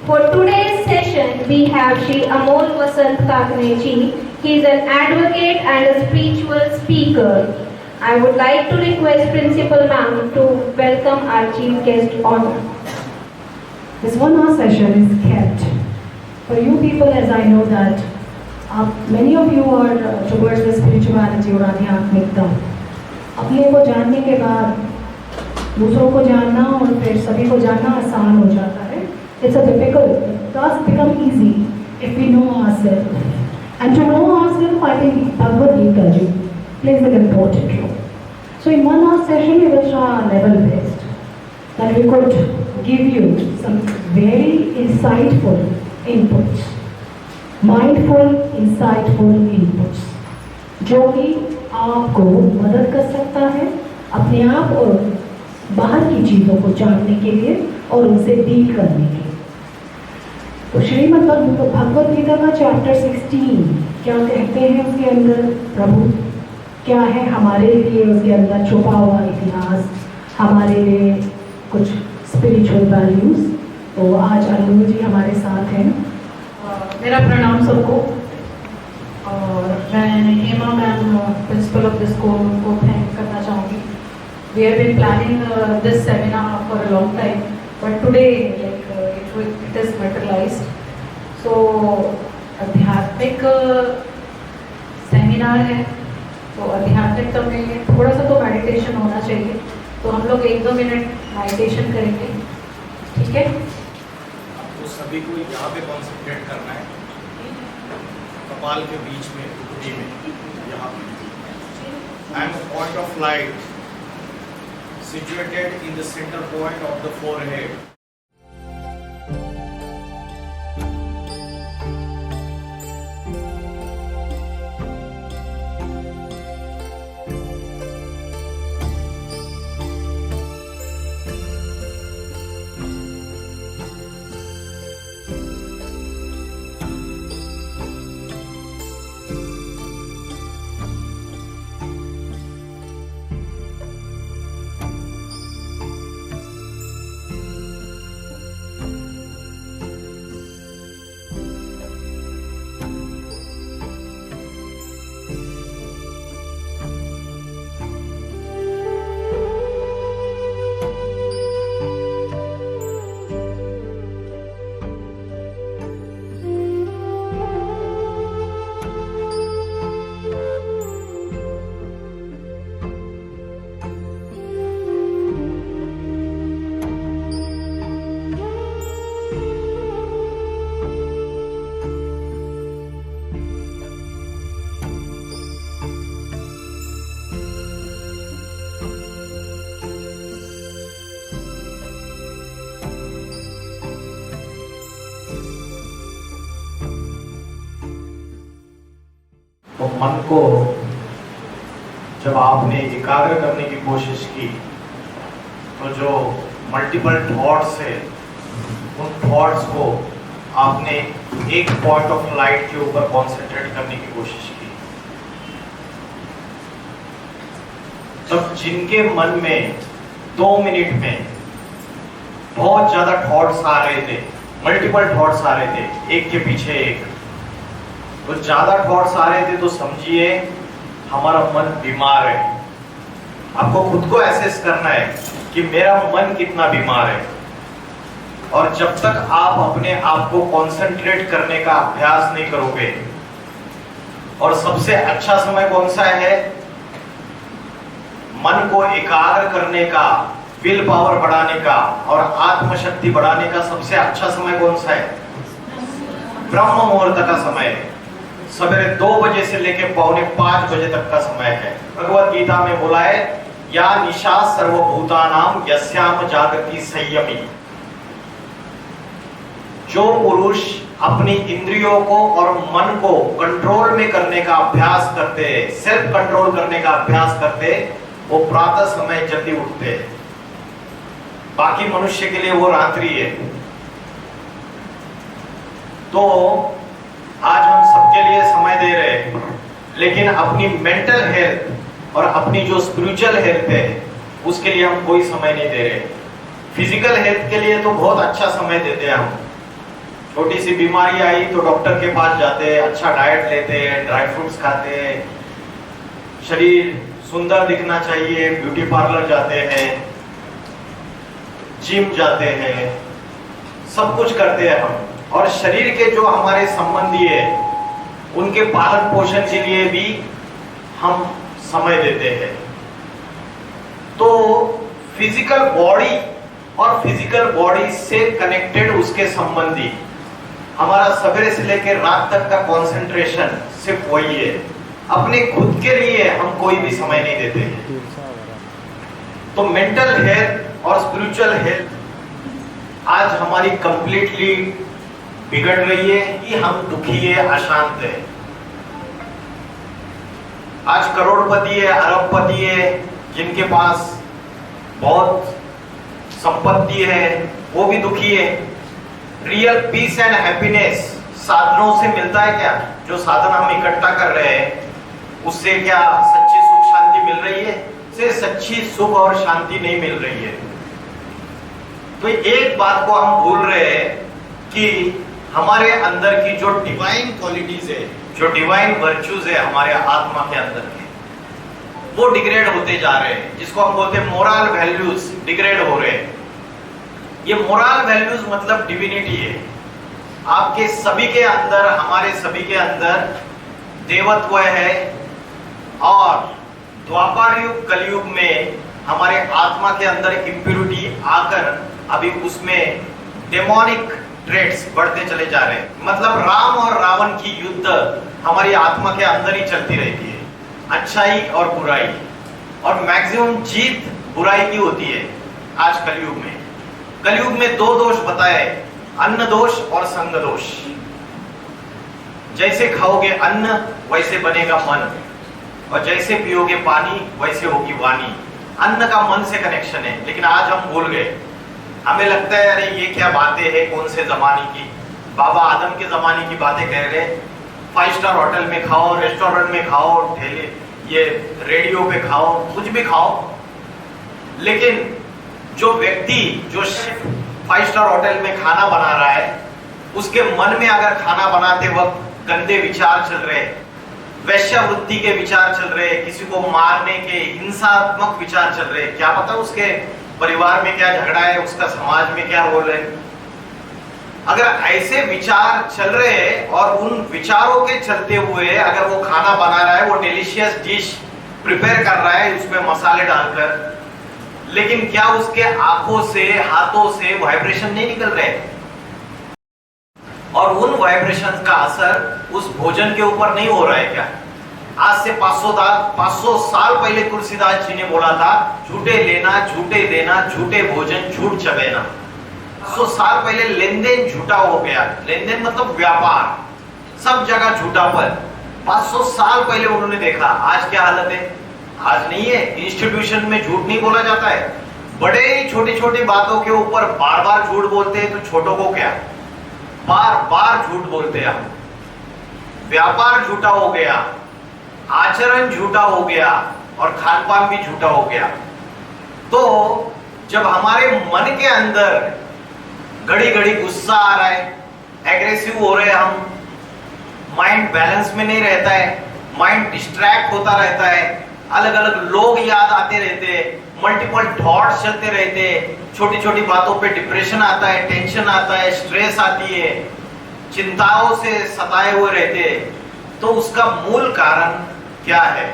For today's session, we have Shri Amol Vasant Kakneji. He is an advocate and a spiritual speaker. I would like to request Principal Ma'am to welcome our chief guest honor. This 1 hour session is kept for you people, as I know that many of you are towards the spirituality or आध्यात्मिकता. अपने को जानने के बाद दूसरों को जानना और फिर सभी को जानना आसान हो जाता है. It's a difficult task become easy if we know ourselves. And to know ourselves, I think Bhagavad Gita ji plays an important role. So in 1 hour session, we will try our level best that we could give you some very insightful inputs, mindful, insightful inputs, जो कि आपको मदद कर सकता है अपने आप और बाहर की चीज़ों को जानने के लिए और उनसे डील करने के लिए. तो श्रीमद् भगवद गीता का चैप्टर 16 क्या कहते हैं उसके अंदर प्रभु, क्या है हमारे लिए उसके अंदर छुपा हुआ इतिहास, हमारे लिए कुछ स्पिरिचुअल वैल्यूज. तो आज अनु जी हमारे साथ हैं. मेरा प्रणाम सबको. और मैं Hema ma'am principle of this school को थैंक करना चाहूँगी. We have been planning this seminar for a long time, but today it is materialized. So आध्यात्मिक सेमिनार है, तो आध्यात्मिकता में थोड़ा सा तो मेडिटेशन होना चाहिए. तो हम लोग 1-2 मिनट मेडिटेशन करेंगे, ठीक है? आपको सभी को यहाँ पे कॉन्सेंट्रेट करना है, कपाल के बीच में, घुटने में, यहाँ पे. And the point of light situated in the center point of the forehead. तो मन को जब आपने एकाग्र करने की कोशिश की, तो जो मल्टीपल थॉट्स है, उन थॉट्स को आपने एक पॉइंट ऑफ लाइट के ऊपर कॉन्सेंट्रेट करने की कोशिश की. तब जिनके मन में 2 मिनट में बहुत ज्यादा थॉट्स आ रहे थे, मल्टीपल थॉट्स आ रहे थे, एक के पीछे एक, तो ज्यादा थॉट्स आ रहे थे, तो समझिए हमारा मन बीमार है. आपको खुद को एसेस करना है कि मेरा मन कितना बीमार है. और जब तक आप अपने आप को कॉन्सेंट्रेट करने का अभ्यास नहीं करोगे, और सबसे अच्छा समय कौन सा है मन को एकाग्र करने का, विल पावर बढ़ाने का और आत्मशक्ति बढ़ाने का, सबसे अच्छा समय कौन सा है? ब्रह्म मुहूर्त का समय है. सवेरे 2 बजे से लेकर 4:45 बजे तक का समय है. भगवत गीता में बोला है, या निशा सर्वभूतानाम यस्याम जागृति संयमी. जो पुरुष अपनी इंद्रियों को और मन को कंट्रोल में करने का अभ्यास करते हैं, सेल्फ कंट्रोल करने का अभ्यास करते हैं, वो प्रातः समय जल्दी उठते हैं. बाकी मनुष्य के लिए वो रात्रि है. तो आज हम सबके लिए समय दे रहे हैं, लेकिन अपनी मेंटल हेल्थ और अपनी जो स्पिरिचुअल हेल्थ है उसके लिए हम कोई समय नहीं दे रहे. फिजिकल हेल्थ के लिए तो बहुत अच्छा समय देते हैं हम, छोटी सी बीमारी आई तो डॉक्टर के पास जाते हैं, अच्छा डाइट लेते हैं, ड्राई फ्रूट्स खाते हैं, शरीर सुंदर दिखना चाहिए, ब्यूटी पार्लर जाते हैं, जिम जाते हैं, सब कुछ करते हैं हम। और शरीर के जो हमारे संबंधी है उनके पालन पोषण के लिए भी हम समय देते हैं। तो फिजिकल बॉडी और फिजिकल बॉडी से कनेक्टेड उसके संबंधी हमारा सवेरे से लेकर रात तक का कंसंट्रेशन सिर्फ वही है। अपने खुद के लिए हम कोई भी समय नहीं देते हैं। तो मेंटल हेल्थ और स्पिरिचुअल हेल्थ आज हमारी कंप्लीटली बिगड़ रही है कि हम दुखी है, अशांत है। आज करोड़पति है, अरबपति है, जिनके पास बहुत संपत्ति है, वो भी दुखी है। रियल पीस एंड हैप्पीनेस साधनों से मिलता है क्या? जो साधन हम इकट्ठा कर रहे हैं उससे क्या सच्ची सुख शांति मिल रही है? से सच्ची सुख और शांति नहीं मिल रही है। तो एक बात को हम भूल रहे हैं कि हमारे अंदर की जो डिवाइन क्वालिटीज है, जो डिवाइन वर्च्यूज है हमारे आत्मा के अंदर के, वो डिग्रेड होते जा रहे हैं। जिसको हम बोलते हैं मोरल वैल्यूज डिग्रेड हो रहे हैं। ये मोरल वैल्यूज मतलब डिविनिटी है। आपके सभी के अंदर, हमारे सभी के अंदर देवत्व है। और द्वापर युग कलयुग में हमारे आत्मा के अंदर इम्प्योरिटी आकर अभी उसमें डेमोनिक ट्रेड्स बढ़ते चले जा रहे हैं। मतलब राम और रावण की युद्ध हमारी आत्मा के अंदर ही चलती रहती है, अच्छाई और बुराई। और मैक्सिमम जीत बुराई की होती है। आज कलयुग में, कलयुग में दो दोष बताए, अन्न दोष और संग दोष। जैसे खाओगे अन्न वैसे बनेगा मन, और जैसे पियोगे पानी वैसे होगी वाणी। अन्न का मन से कनेक्शन है, लेकिन आज हम भूल गए। हमें लगता है अरे ये क्या बातें हैं, कौन से जमाने की, बाबा आदम के जमाने की बातें कह रहे। 5 स्टार होटल में खाओ, रेस्टोरेंट में खाओ, ठेले ये रेडियो पे खाओ, कुछ भी खाओ। लेकिन जो व्यक्ति जो 5 स्टार होटल में खाना बना रहा है, उसके मन में अगर खाना बनाते वक्त गंदे विचार चल रहे, वैश्यावृत्ति के विचार चल रहे, किसी को मारने के हिंसात्मक विचार चल रहे, क्या पता उसके परिवार में क्या झगड़ा है, उसका समाज में क्या रोल है। अगर ऐसे विचार चल रहे हैं और उन विचारों के चलते हुए अगर वो खाना बना रहा है, वो डिलीशियस डिश प्रिपेयर कर रहा है उसमें मसाले डालकर, लेकिन क्या उसके आंखों से, हाथों से वाइब्रेशन नहीं निकल रहे? और उन वाइब्रेशन का असर उस भोजन के ऊपर नहीं हो रहा है क्या? आज से 500 साल पहले तुलसीदास जी ने बोला था, झूठे लेना, झूठे देना, झूठे भोजन, झूठ चबेना। 100 साल पहले लेन देन झूठा हो गया। लेन देन मतलब व्यापार, सब जगह झूठापन। 500 साल पहले उन्होंने देखा। आज क्या हालत है? आज नहीं है। इंस्टीट्यूशन में झूठ नहीं बोला जाता है। बड़े ही छोटी छोटी बातों के ऊपर बार बार झूठ बोलते हैं, तो छोटों को क्या, बार बार झूठ बोलते हैं हम। व्यापार झूठा हो गया, आचरण झूठा हो गया, और खान पान भी झूठा हो गया। तो जब हमारे मन के अंदर घड़ी घड़ी गुस्सा आ रहा है, एग्रेसिव हो रहे हैं हम, माइंड बैलेंस में नहीं रहता है, माइंड डिस्ट्रैक्ट होता रहता है, अलग अलग लोग याद आते रहते, मल्टीपल थॉट्स चलते रहते, छोटी छोटी बातों पे डिप्रेशन आता है, टेंशन आता है, स्ट्रेस आती है, चिंताओं से सताए हुए रहते। तो उसका मूल कारण क्या है?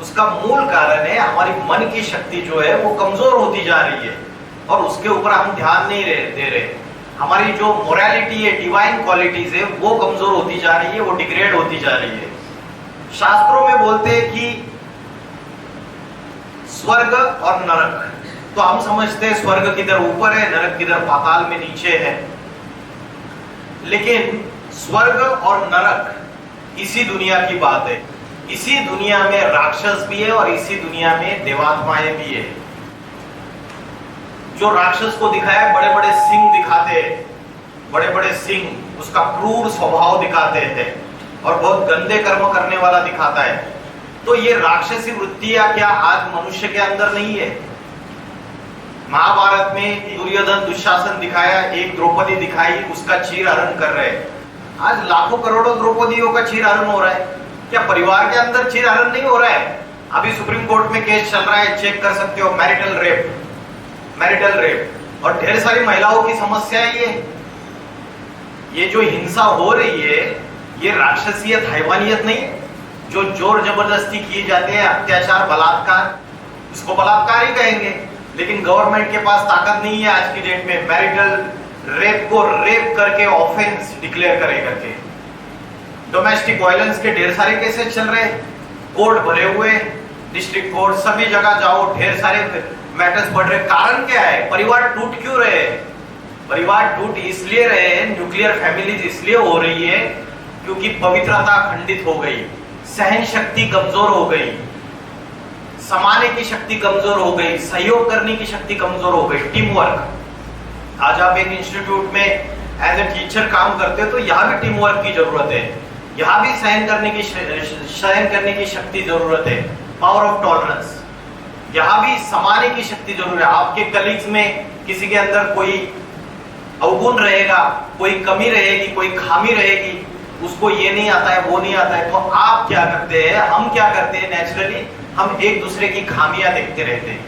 उसका मूल कारण है हमारी मन की शक्ति जो है वो कमजोर होती जा रही है, और उसके ऊपर हम ध्यान नहीं दे रहे। हमारी जो मोरालिटी है, डिवाइन क्वालिटीज है, वो कमजोर होती जा रही है, वो डिग्रेड होती जा रही है। शास्त्रों में बोलते हैं कि स्वर्ग और नरक, तो हम समझते हैं स्वर्ग किधर ऊपर है, नरक किधर पाताल में नीचे है। लेकिन स्वर्ग और नरक इसी दुनिया की बात है। इसी दुनिया में राक्षस भी है और इसी दुनिया में देवात्माएं भी है। जो राक्षस को दिखाया, बड़े बड़े सिंह दिखाते हैं, बड़े बड़े सिंह, उसका क्रूर स्वभाव दिखाते हैं और बहुत गंदे कर्म करने वाला दिखाता है। तो ये राक्षसी वृत्तियां क्या आज मनुष्य के अंदर नहीं है? महाभारत में दुर्योधन दुशासन दिखाया, एक द्रौपदी दिखाई, उसका चीर हरण कर रहे हैं। आज लाखों करोड़ों द्रौपदियों का चीर हरण हो रहा है। क्या परिवार के अंदर चीर हरण नहीं हो रहा है? अभी सुप्रीम कोर्ट में केस चल रहा है, चेक कर सकते हो, मैरिटल रेप। और ढेर सारी महिलाओं की समस्या है ये जो हिंसा हो रही है, ये राक्षसियत, हैवानियत नहीं है। जो जोर जबरदस्ती किए जाते हैं, अत्याचार, बलात्कार, उसको बलात्कार ही कहेंगे। लेकिन गवर्नमेंट के पास ताकत नहीं है आज की डेट में मैरिटल रेप को रेप करके ऑफेंस डिक्लेयर करे करके। डोमेस्टिक वायलेंस के ढेर सारे केसेस चल रहे, कोर्ट भरे हुए, डिस्ट्रिक्ट कोर्ट, सभी जगह जाओ, ढेर सारे मैटर्स बढ़ रहे। कारण क्या है? परिवार टूट क्यों रहे? परिवार टूट इसलिए रहे हैं, न्यूक्लियर फैमिलीज इसलिए हो रही है क्योंकि पवित्रता खंडित हो गई, सहन शक्ति कमजोर हो गई, समाने की शक्ति कमजोर हो गई, सहयोग करने की शक्ति कमजोर हो गई, टीम वर्क। आज आप एक इंस्टीट्यूट में एज ए टीचर काम करते हो तो यहाँ भी टीम वर्क की जरूरत है, यहाँ भी सहन करने की शक्ति जरूरत है, पावर ऑफ टॉलरेंस। यहाँ भी समाने की शक्ति जरूरत है। आपके कलीग्स में किसी के अंदर कोई अवगुण रहेगा, कोई कमी रहेगी, कोई खामी रहेगी, उसको ये नहीं आता है, वो नहीं आता है, तो आप क्या करते हैं, हम क्या करते हैं, नेचुरली हम एक दूसरे की खामियां देखते रहते हैं,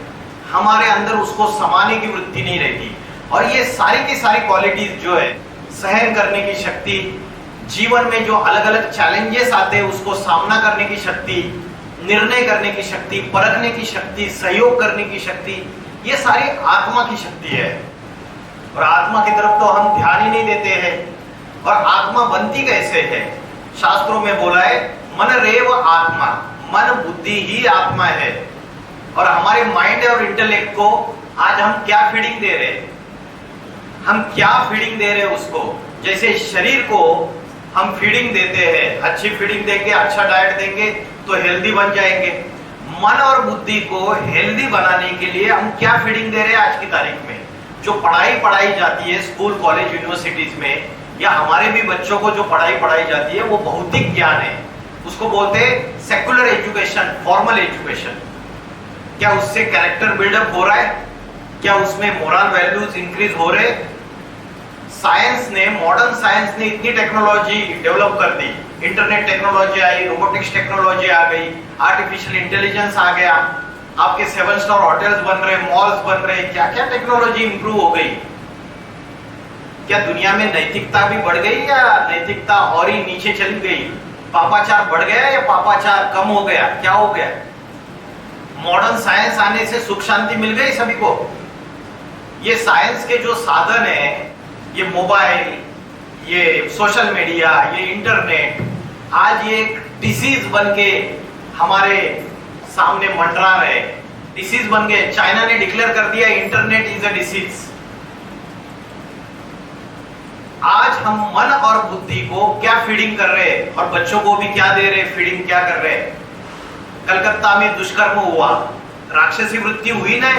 हमारे अंदर उसको समाने की वृत्ति नहीं रहती। और ये सारी की सारी क्वालिटीज जो है, सहन करने की शक्ति, जीवन में जो अलग अलग चैलेंजेस आते हैं उसको सामना करने की शक्ति, निर्णय करने की शक्ति, परखने की शक्ति, सहयोग करने की शक्ति, ये सारी आत्मा की शक्ति है। और आत्मा की तरफ तो हम ध्यान ही नहीं देते हैं। और आत्मा बनती कैसे है? शास्त्रों में बोला है मन रेव आत्मा, मन बुद्धि ही आत्मा है। और हमारे माइंड और इंटेलेक्ट को आज हम क्या फीडिंग दे रहे हैं? हम क्या फीडिंग दे रहे हैं उसको? जैसे शरीर को हम फीडिंग देते हैं, अच्छी फीडिंग देंगे, अच्छा डाइट देंगे तो हेल्दी बन जाएंगे। मन और बुद्धि को हेल्दी बनाने के लिए हम क्या फीडिंग दे रहे हैं आज की तारीख में? जो पढ़ाई जाती है स्कूल, कॉलेज, यूनिवर्सिटीज में, या हमारे भी बच्चों को जो पढ़ाई जाती है वो भौतिक ज्ञान है, उसको बोलते हैं सेकुलर एजुकेशन, फॉर्मल एजुकेशन। क्या उससे कैरेक्टर बिल्डअप हो रहा है? क्या उसमें मोरल वैल्यूज इंक्रीज हो रहे? साइंस ने, मॉडर्न साइंस ने इतनी टेक्नोलॉजी डेवलप कर दी, इंटरनेट टेक्नोलॉजी आई, रोबोटिक्स टेक्नोलॉजी आ गई, आर्टिफिशियल इंटेलिजेंस आ गया, आपके 7 स्टार होटल्स बन रहे, मॉल्स बन रहे, क्या क्या टेक्नोलॉजी इंप्रूव हो गई। क्या दुनिया में नैतिकता भी बढ़ गई या नैतिकता और ही नीचे चली गई? पापाचार बढ़ गया या पापाचार कम हो गया? क्या हो गया? मॉडर्न साइंस आने से सुख शांति मिल गई सभी को। ये साइंस के जो साधन है, ये मोबाइल, ये सोशल मीडिया, ये इंटरनेट, आज ये एक डिसीज बन के हमारे सामने मंडरा रहे, डिसीज बन गए। चाइना ने डिक्लेयर कर दिया इंटरनेट इज अ डिसीज। आज हम मन और बुद्धि को क्या फीडिंग कर रहे हैं और बच्चों को भी क्या दे रहे हैं, फीडिंग क्या कर रहे हैं? कलकत्ता में दुष्कर्म हुआ, राक्षसी वृत्ति हुई ना,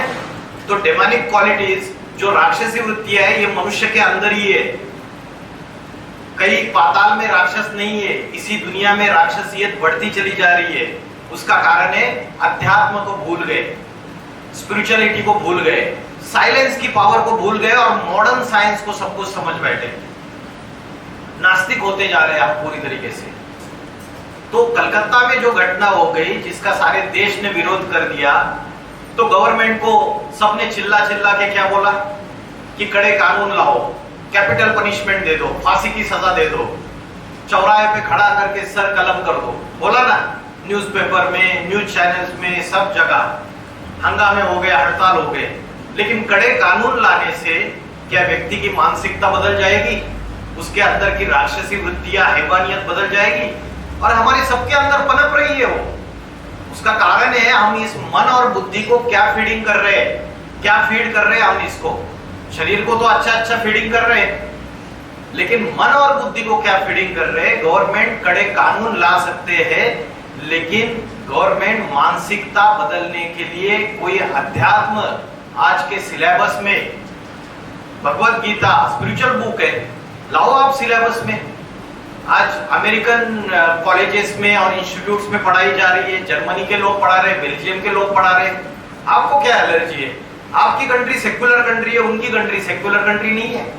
तो डेमोनिक क्वालिटीज जो राक्षसी वृत्ति है ये मनुष्य के अंदर ही है। कई पाताल में राक्षस नहीं है, इसी दुनिया में राक्षसियत बढ़ती चली जा रही है। उसका कारण है अध्यात्म को भूल गए, स्पिरिचुअलिटी को भूल गए, साइलेंस की पावर को भूल गए और मॉडर्न साइंस को सब कुछ समझ बैठे। नास्तिक होते जा रहे हैं आप पूरी तरीके से। तो कलकत्ता में जो घटना हो गई, जिसका सारे देश ने विरोध कर दिया, तो गवर्नमेंट को सबने चिल्ला के क्या बोला कि कड़े कानून लाओ, कैपिटल पनिशमेंट दे दो, फांसी की सजा दे दो, चौराहे पे खड़ा करके सर कलम कर दो, बोला ना, न्यूज़पेपर में, न्यूज चैनल्स में, सब जगह हंगामे हो गए, हड़ताल हो गए। लेकिन कड़े कानून लाने से क्या व्यक्ति की मानसिकता बदल जाएगी? उसके अंदर की राक्षसी वृत्तियां, हैवानियत बदल जाएगी और हमारे सबके अंदर पनप रही है वो। उसका कारण है हम इस मन और बुद्धि को क्या फीडिंग कर रहे हैं, क्या फीड कर रहे हैं हम इसको। शरीर को तो अच्छा फीडिंग कर रहे हैं, लेकिन मन और बुद्धि को क्या फीडिंग कर रहे हैं? गवर्नमेंट कड़े कानून ला सकते हैं, लेकिन गवर्नमेंट मानसिकता बदलने के लिए कोई अध्यात्म आज के सिलेबस में, भगवत गीता स्पिरिचुअल बुक है, लाओ आप सिलेबस में। आज अमेरिकन कॉलेजेस में और इंस्टीट्यूट्स में पढ़ाई जा रही है, जर्मनी के लोग पढ़ा रहे, बेल्जियम के लोग पढ़ा रहे। आपको क्या एलर्जी है? आपकी कंट्री सेक्युलर कंट्री है, उनकी कंट्री सेक्युलर कंट्री नहीं है।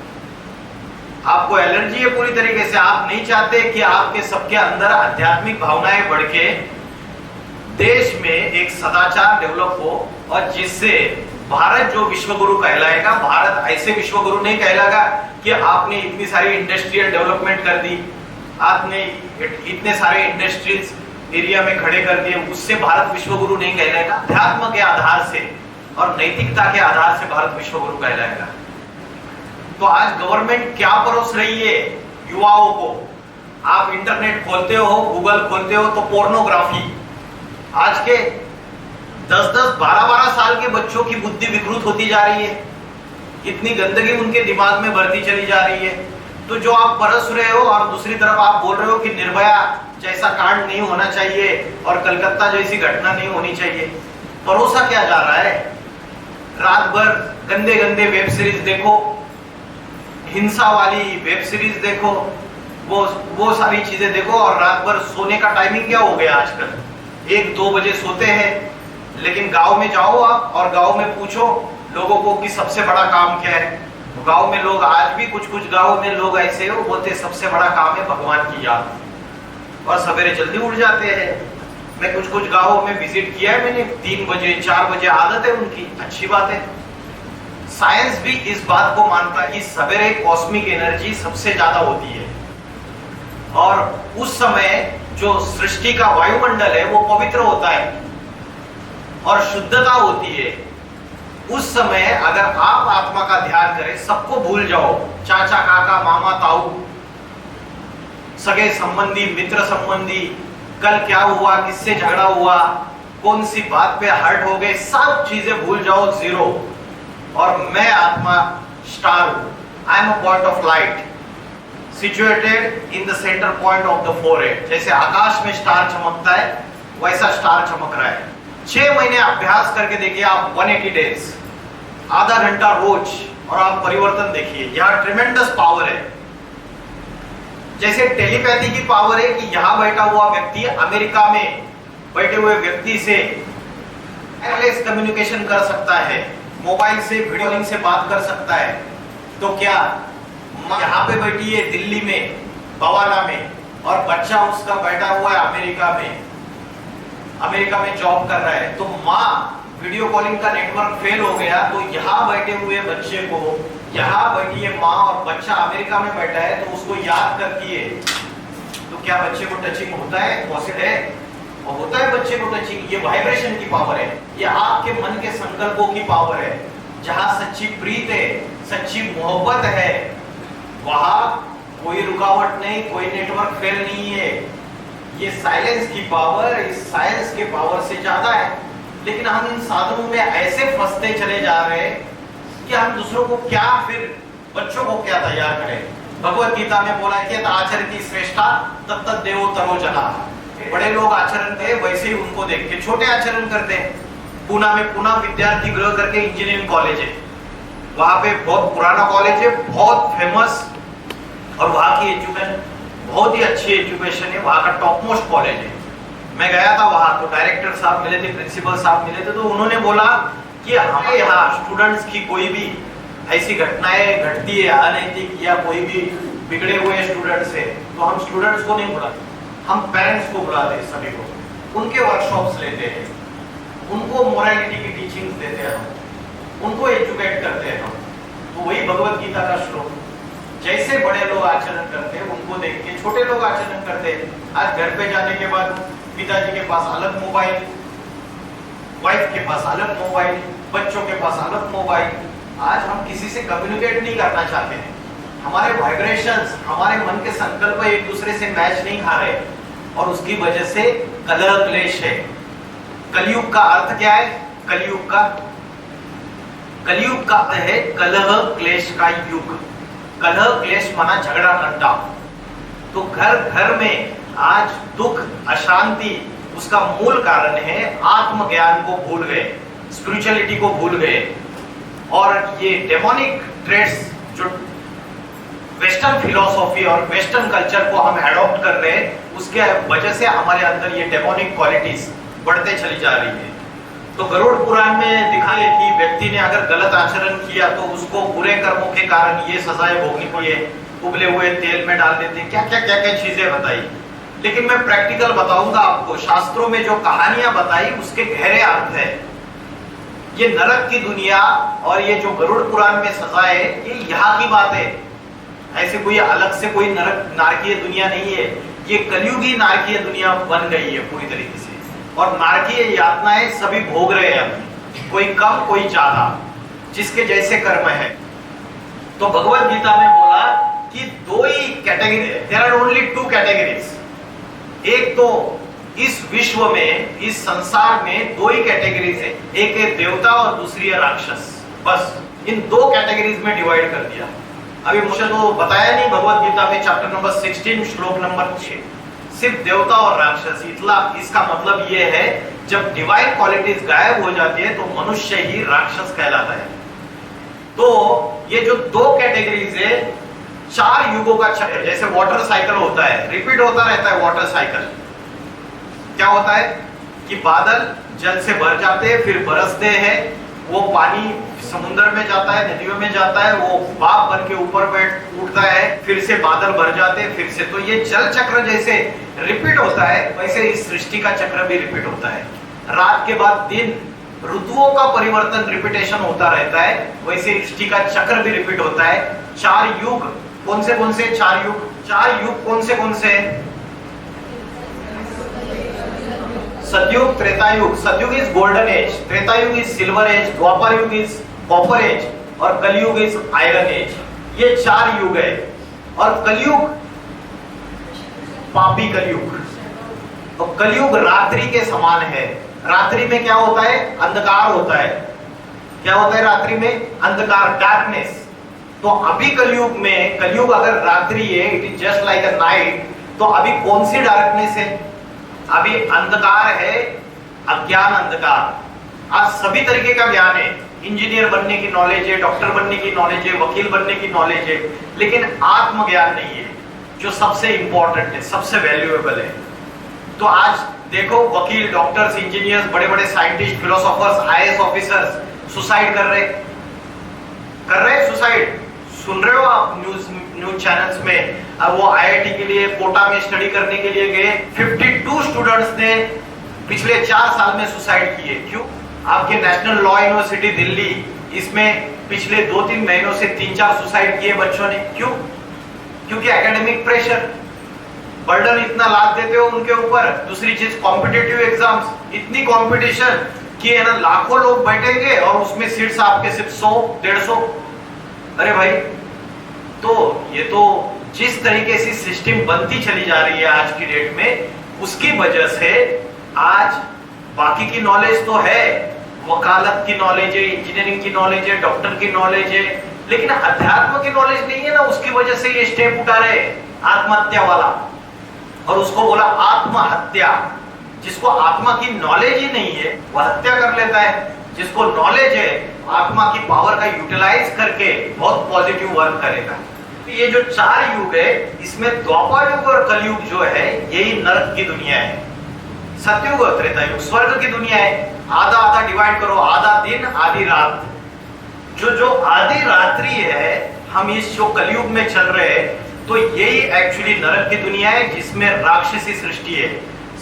आपको एलर्जी है पूरी तरीके से। आप नहीं चाहते कि आपके सबके अंदर आध्यात्मिक भावनाएं बढ़ के देश में एक सदाचार डेवलप हो, और जिससे भारत जो विश्वगुरु कहलाएगा, भारत ऐसे विश्वगुरु नहीं कहलाएगा कि आपने इतनी सारी इंडस्ट्रियल डेवलपमेंट कर दी, आपने इतने सारे इंडस्ट्रीज एरिया में खड़े कर दिए, उससे भारत विश्वगुरु नहीं कहलाएगा। अध्यात्म के आधार से और नैतिकता के आधार से भारत विश्वगुरु कहलाएगा। तो आज गवर्नमेंट क्या परोस रही है युवाओं को? आप इंटरनेट खोलते हो, गूगल खोलते हो तो पोर्नोग्राफी। आज के 10-10, 12-12 साल के बच्चों की बुद्धि विकृत होती जा रही है, इतनी गंदगी उनके दिमाग में बढ़ती चली जा रही है। तो जो आप परस रहे हो और दूसरी तरफ आप बोल रहे हो कि निर्भया जैसा कांड नहीं होना चाहिए और कलकत्ता जैसी घटना नहीं होनी चाहिए, परोसा क्या जा रहा है? रात भर गंदे गंदे वेब सीरीज देखो, हिंसा वाली वेब सीरीज देखो, वो सारी चीजें देखो, और रात भर सोने का टाइमिंग क्या हो गया आजकल? 1-2 बजे सोते हैं। लेकिन गांव में जाओ आप और गांव में पूछो लोगों को कि सबसे बड़ा काम क्या है, तो गांव में लोग आज भी कुछ गांव में लोग ऐसे हो बोलते सबसे बड़ा काम है भगवान की याद, और सवेरे जल्दी उठ जाते हैं। मैं कुछ गांवों में विजिट किया है मैंने, 3 बजे 4 बजे आदत है उनकी, अच्छी बात है। साइंस भी इस बात को मानता है कि सवेरे कॉस्मिक एनर्जी सबसे ज्यादा होती है, और उस समय जो सृष्टि का वायुमंडल है वो पवित्र होता है और शुद्धता होती है। उस समय अगर आप आत्मा का ध्यान करें, सबको भूल जाओ, चाचा काका मामा ताऊ, सगे संबंधी मित्र संबंधी, कल क्या हुआ, किससे झगड़ा हुआ, कौन सी बात पे हर्ट हो गए, सब चीजें भूल जाओ, जीरो। और मैं आत्मा स्टार हूं, I am a point of light situated in the centre point of the forehead. जैसे आकाश में स्टार चमकता है वैसा स्टार चमक रहा है। 6 महीने अभ्यास करके देखिए आप, 180 डेज, आधा घंटा रोज, और आप परिवर्तन देखिए। यहाँ ट्रिमेंडस पावर है। जैसे टेलीपैथी की पावर है कि यहाँ बैठा हुआ व्यक्ति अमेरिका में बैठे हुए व्यक्ति से वायरलेस कम्युनिकेशन कर सकता है, मोबाइल से वीडियो लिंक से बात कर सकता है। तो क्या यहाँ पे बैठी है दिल्ली में, बवाना में, और बच्चा उसका बैठा हुआ है अमेरिका में जॉब कर रहा है, तो माँ वीडियो कॉलिंग का नेटवर्क फेल हो गया, तो यहाँ बैठे हुए बच्चे को, यहाँ बैठी है माँ और बच्चा अमेरिका में बैठा है, तो उसको याद करती है, तो क्या बच्चे को टचिंग होता है? पॉसिबल है, और होता है बच्चे को टचिंग। ये वाइब्रेशन की पावर है, ये आपके मन के संकल्पों की पावर है। जहाँ सच्ची प्रीत है, सच्ची मोहब्बत है, वहां कोई रुकावट नहीं, कोई नेटवर्क फेल नहीं है। ये साइलेंस की पावर इस साइंस के पावर से ज्यादा है। लेकिन हम इन साधनों में ऐसे फंसते चले जा रहे हैं कि हम दूसरों को क्या, फिर बच्चों को क्या तैयार करें। भगवत गीता में बोला है कि आचरति श्रेष्ठा तत्त देवो तरो जना। बड़े लोग आचरण थे वैसे ही उनको देख के छोटे आचरण करते हैं। पूना में पूना विद्यार्थी गृह करके इंजीनियरिंग कॉलेज है, वहां पे बहुत पुराना कॉलेज है, बहुत फेमस, और वहां की एजुकेशन बहुत ही अच्छी एजुकेशन है, वहां का टॉप मोस्ट कॉलेज है। मैं गया था वहां, तो डायरेक्टर साहब मिले थे, प्रिंसिपल साहब मिले थे, तो उन्होंने बोला कि हमारे यहाँ स्टूडेंट्स की कोई भी ऐसी घटनाएं घटती है अनैतिक या कोई भी बिगड़े हुए स्टूडेंट्स है, तो हम स्टूडेंट्स को नहीं बुलाते, हम पेरेंट्स को बुलाते हैं, सभी को, उनके वर्कशॉप्स लेते हैं, उनको मोरालिटी की टीचिंग्स देते हैं, हम उनको एजुकेट करते हैं। हम तो वही भगवत गीता का श्लोक, जैसे बड़े लोग आचरण करते हैं उनको देख के छोटे लोग आचरण करते हैं। आज घर पे जाने के बाद पिताजी के पास अलग मोबाइल, वाइफ के पास अलग मोबाइल, बच्चों के पास अलग मोबाइल। आज हम किसी से कम्युनिकेट नहीं करना चाहते हैं, हमारे वाइब्रेशंस, हमारे मन के संकल्प एक दूसरे से मैच नहीं खा रहे, और उसकी वजह से कलह क्लेश है। कलयुग का अर्थ क्या है? कलयुग का अर्थ है कलह क्लेश का युग। कलह क्लेश माना झगड़ा कंटा। तो घर घर में आज दुख अशांति, उसका मूल कारण है आत्मज्ञान को भूल गए, स्पिरिचुअलिटी को भूल गए, और ये डेमोनिक ट्रेड्स जो वेस्टर्न फिलॉसफी और वेस्टर्न कल्चर को हम एडॉप्ट कर रहे हैं, उसके वजह से हमारे अंदर ये डेमोनिक क्वालिटीज बढ़ते चली जा रही है। तो गरुड़ पुराण में दिखा है कि व्यक्ति ने अगर गलत आचरण किया तो उसको बुरे कर्मों के कारण ये सजाएं भोगनी पड़ी है, उबले हुए तेल में डाल देते, क्या क्या चीजें बताई। लेकिन मैं प्रैक्टिकल बताऊंगा आपको, शास्त्रों में जो कहानियां बताई उसके गहरे अर्थ है। ये नरक की दुनिया और ये जो गरुड़ पुराण में सजा है ये यहाँ की बात है, ऐसे कोई अलग से कोई नरक नारकीय दुनिया नहीं है। ये कलयुगी नारकीय दुनिया बन गई है पूरी तरीके से, और नारकीय यातनाएं सभी भोग रहे हैं अपनी, कोई कम कोई ज्यादा, जिसके जैसे कर्म है। तो भगवत गीता में बोला कि दो ही category, there are only two categories. एक तो इस विश्व में, इस संसार में दो ही कैटेगरीज है, एक है देवता और दूसरी है राक्षस। बस इन दो कैटेगरीज में डिवाइड कर दिया। अभी मुझे तो बताया नहीं भगवत गीता में चैप्टर नंबर 16 श्लोक नंबर 6, सिर्फ देवता और राक्षस। इसका मतलब ये है जब डिवाइन क्वालिटीज गायब हो जाती है तो मनुष्य ही राक्षस कहलाता है। तो ये जो दो कैटेगरीज है, 4 युगों का चक्र, जैसे वाटर साइकिल होता है, रिपीट होता रहता है वाटर साइकिल। क्या होता है कि बादल जल से भर जाते हैं, फिर बरसते हैं, वो पानी समुद्र में जाता है, नदियों में जाता है, वो भाप बन के ऊपर उठता है, फिर से बादल भर जाते हैं, फिर से। तो ये जल चक्र जैसे रिपीट होता है, वैसे इस सृष्टि का चक्र भी रिपीट होता है। रात के बाद दिन, ऋतुओं का परिवर्तन रिपीटेशन होता रहता है, वैसे सृष्टि का चक्र भी रिपीट होता है। 4 युग कौन से 4 युग? 4 युग कौन से? Satyug, Tretayug. Satyug is golden age, Tretayug is silver age, Dwapar Yug is copper age, और कलयुग इज आयरन एज। ये 4 युग है। और कलयुग पापी कलयुग, तो कलयुग रात्रि के समान है। रात्रि में क्या होता है? अंधकार होता है। क्या होता है रात्रि में? अंधकार, डार्कनेस। तो अभी कलयुग में, कलयुग अगर रात्रि है, it is just like a night, तो अभी कौन सी डार्कनेस है? अभी अंधकार है, अज्ञान अंधकार। आज सभी तरीके का ज्ञान है, इंजीनियर बनने की नॉलेज है, डॉक्टर बनने की नॉलेज है, वकील बनने की नॉलेज है, लेकिन आत्मज्ञान नहीं है, जो सबसे इंपॉर्टेंट है, सबसे वैल्यूएबल है। तो आज देखो वकील, डॉक्टर्स, इंजीनियर्स, बड़े बड़े scientist, philosophers, IAS officers suicide कर रहे सुसाइड। सुन रहे हो आप न्यूज चैनल्स में? अब वो आईआईटी के लिए कोटा में स्टडी करने के लिए गए, 52 स्टूडेंट्स ने पिछले 4 साल में सुसाइड किए। क्यों? आपके नेशनल लॉ यूनिवर्सिटी दिल्ली, इसमें पिछले 2-3 महीनों से 3-4 सुसाइड किए बच्चों ने। क्यों? क्योंकि एकेडमिक प्रेशर, बर्डन इतना लाद देते हो उनके ऊपर। दूसरी चीज कॉम्पिटिटिव एग्जाम्स, इतनी कॉम्पिटिशन कि है ना, लाखों लोग बैठेंगे और उसमें सीट्स आपके सिर्फ 100-150। अरे भाई, तो ये तो जिस तरीके से सिस्टम बनती चली जा रही है आज की डेट में, उसकी वजह से आज बाकी की नॉलेज तो है, वकालत की नॉलेज है, इंजीनियरिंग की नॉलेज है, डॉक्टर की नॉलेज है, लेकिन अध्यात्म की नॉलेज नहीं है ना। उसकी वजह से ये स्टेप उठा रहे आत्महत्या वाला, और उसको बोला आत्महत्या। जिसको आत्मा की नॉलेज ही नहीं है वह हत्या कर लेता है, जिसको नॉलेज है आत्मा की पावर का यूटिलाइज करके बहुत पॉजिटिव वर्क करेगा। ये जो 4 युग है, इसमें द्वापर युग और कलयुग जो है, यही नरक की दुनिया है। सतयुग और त्रेता युग स्वर्ग की दुनिया है। आधा आधा डिवाइड करो, आधा दिन आधी रात। जो आधी रात्रि है, हम इस जो कलयुग में चल रहे हैं, तो यही एक्चुअली नरक की दुनिया है, जिसमें राक्षसी सृष्टि है।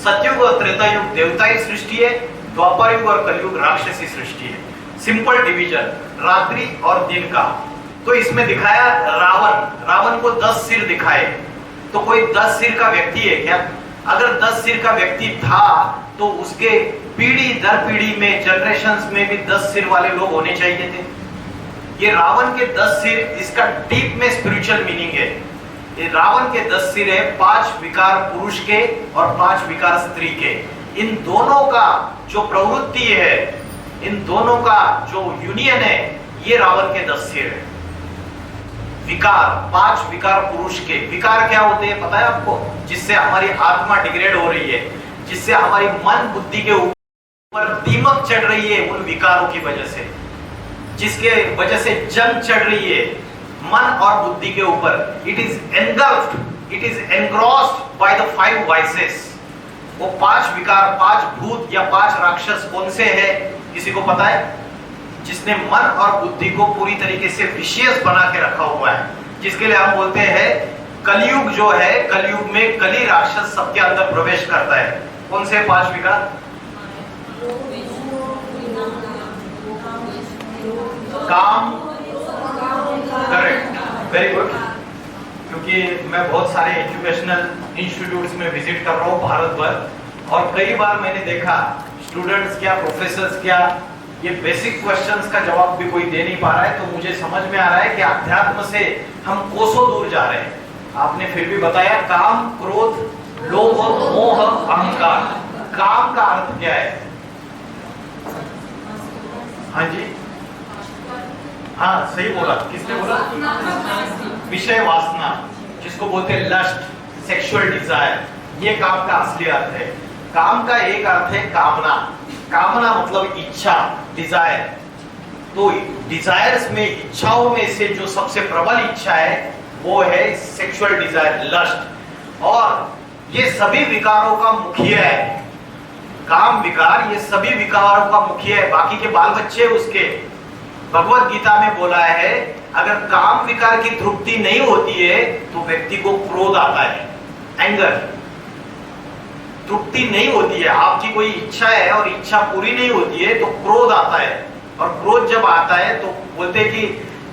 सतयुग और त्रेता युग देवताई सृष्टि है, द्वापर युग और कलयुग राक्षसी सृष्टि है। सिंपल डिवीजन रात्रि और दिन का। तो इसमें दिखाया रावण को 10 सिर दिखाए। तो कोई 10 सिर का व्यक्ति है क्या? अगर 10 सिर का व्यक्ति था तो उसके पीढ़ी दर पीढ़ी में, जनरेशंस में भी 10 सिर वाले लोग होने चाहिए थे। ये रावण के 10 सिर, इसका डीप में स्पिरिचुअल मीनिंग है। ये रावण के 10 सिर है, 5 विकार पुरुष के और 5 विकार स्त्री के। इन दोनों का जो प्रवृत्ति है, इन दोनों का जो यूनियन है, ये रावण के 10 सिर है। विकार, 5 विकार पुरुष के। विकार क्या होते हैं पता है आपको? जिससे हमारी आत्मा डिग्रेड हो रही है, जिससे हमारी मन बुद्धि के ऊपर दीमक चढ़ रही है, उन विकारों की वजह से, जिसके वजह से जंग चढ़ रही है मन और बुद्धि के ऊपर। It is engulfed, it is engrossed by the 5 vices. वो 5 विकार, 5 भूत या 5 राक्षस कौन से है? किसी को पता है? जिसने मन और बुद्धि को पूरी तरीके से विशेष बना के रखा हुआ है, जिसके लिए हम बोलते हैं कलयुग जो है, कलयुग में कली राक्षस सबके अंदर प्रवेश करता है। कौन से 5 विकार? काम, करेक्ट, वेरी गुड। क्योंकि मैं बहुत सारे एजुकेशनल इंस्टीट्यूट्स में विजिट कर रहा हूँ भारत भर, और कई बार मैंने देखा स्टूडेंट्स क्या, प्रोफेसर्स क्या, ये बेसिक क्वेश्चंस का जवाब भी कोई दे नहीं पा रहा है। तो मुझे समझ में आ रहा है कि अध्यात्म से हम कोसों दूर जा रहे हैं। आपने फिर भी बताया काम, क्रोध, लोभ, मोह, अहंकार। काम का अर्थ क्या है? हाँ जी, हाँ सही बोला। किसने बोला? विषय वासना, जिसको बोलते हैं लस्ट, सेक्सुअल डिजायर, ये काम का असली अर्थ है। काम का एक अर्थ है कामना। कामना मतलब इच्छा, डिजायर। तो डिजायर्स में, इच्छाओं में से जो सबसे प्रबल इच्छा है वो है सेक्सुअल डिजायर, लस्ट। और ये सभी विकारों का मुखिया है। काम विकार ये सभी विकारों का मुखिया है, बाकी के बाल बच्चे उसके। भगवत गीता में बोला है अगर काम विकार की तृप्ति नहीं होती है तो व्यक्ति को क्रोध आता है, एंगर। तृप्ति नहीं होती है, आपकी कोई इच्छा है और इच्छा पूरी नहीं होती है तो क्रोध आता है। और क्रोध जब आता है तो बोलते हैं कि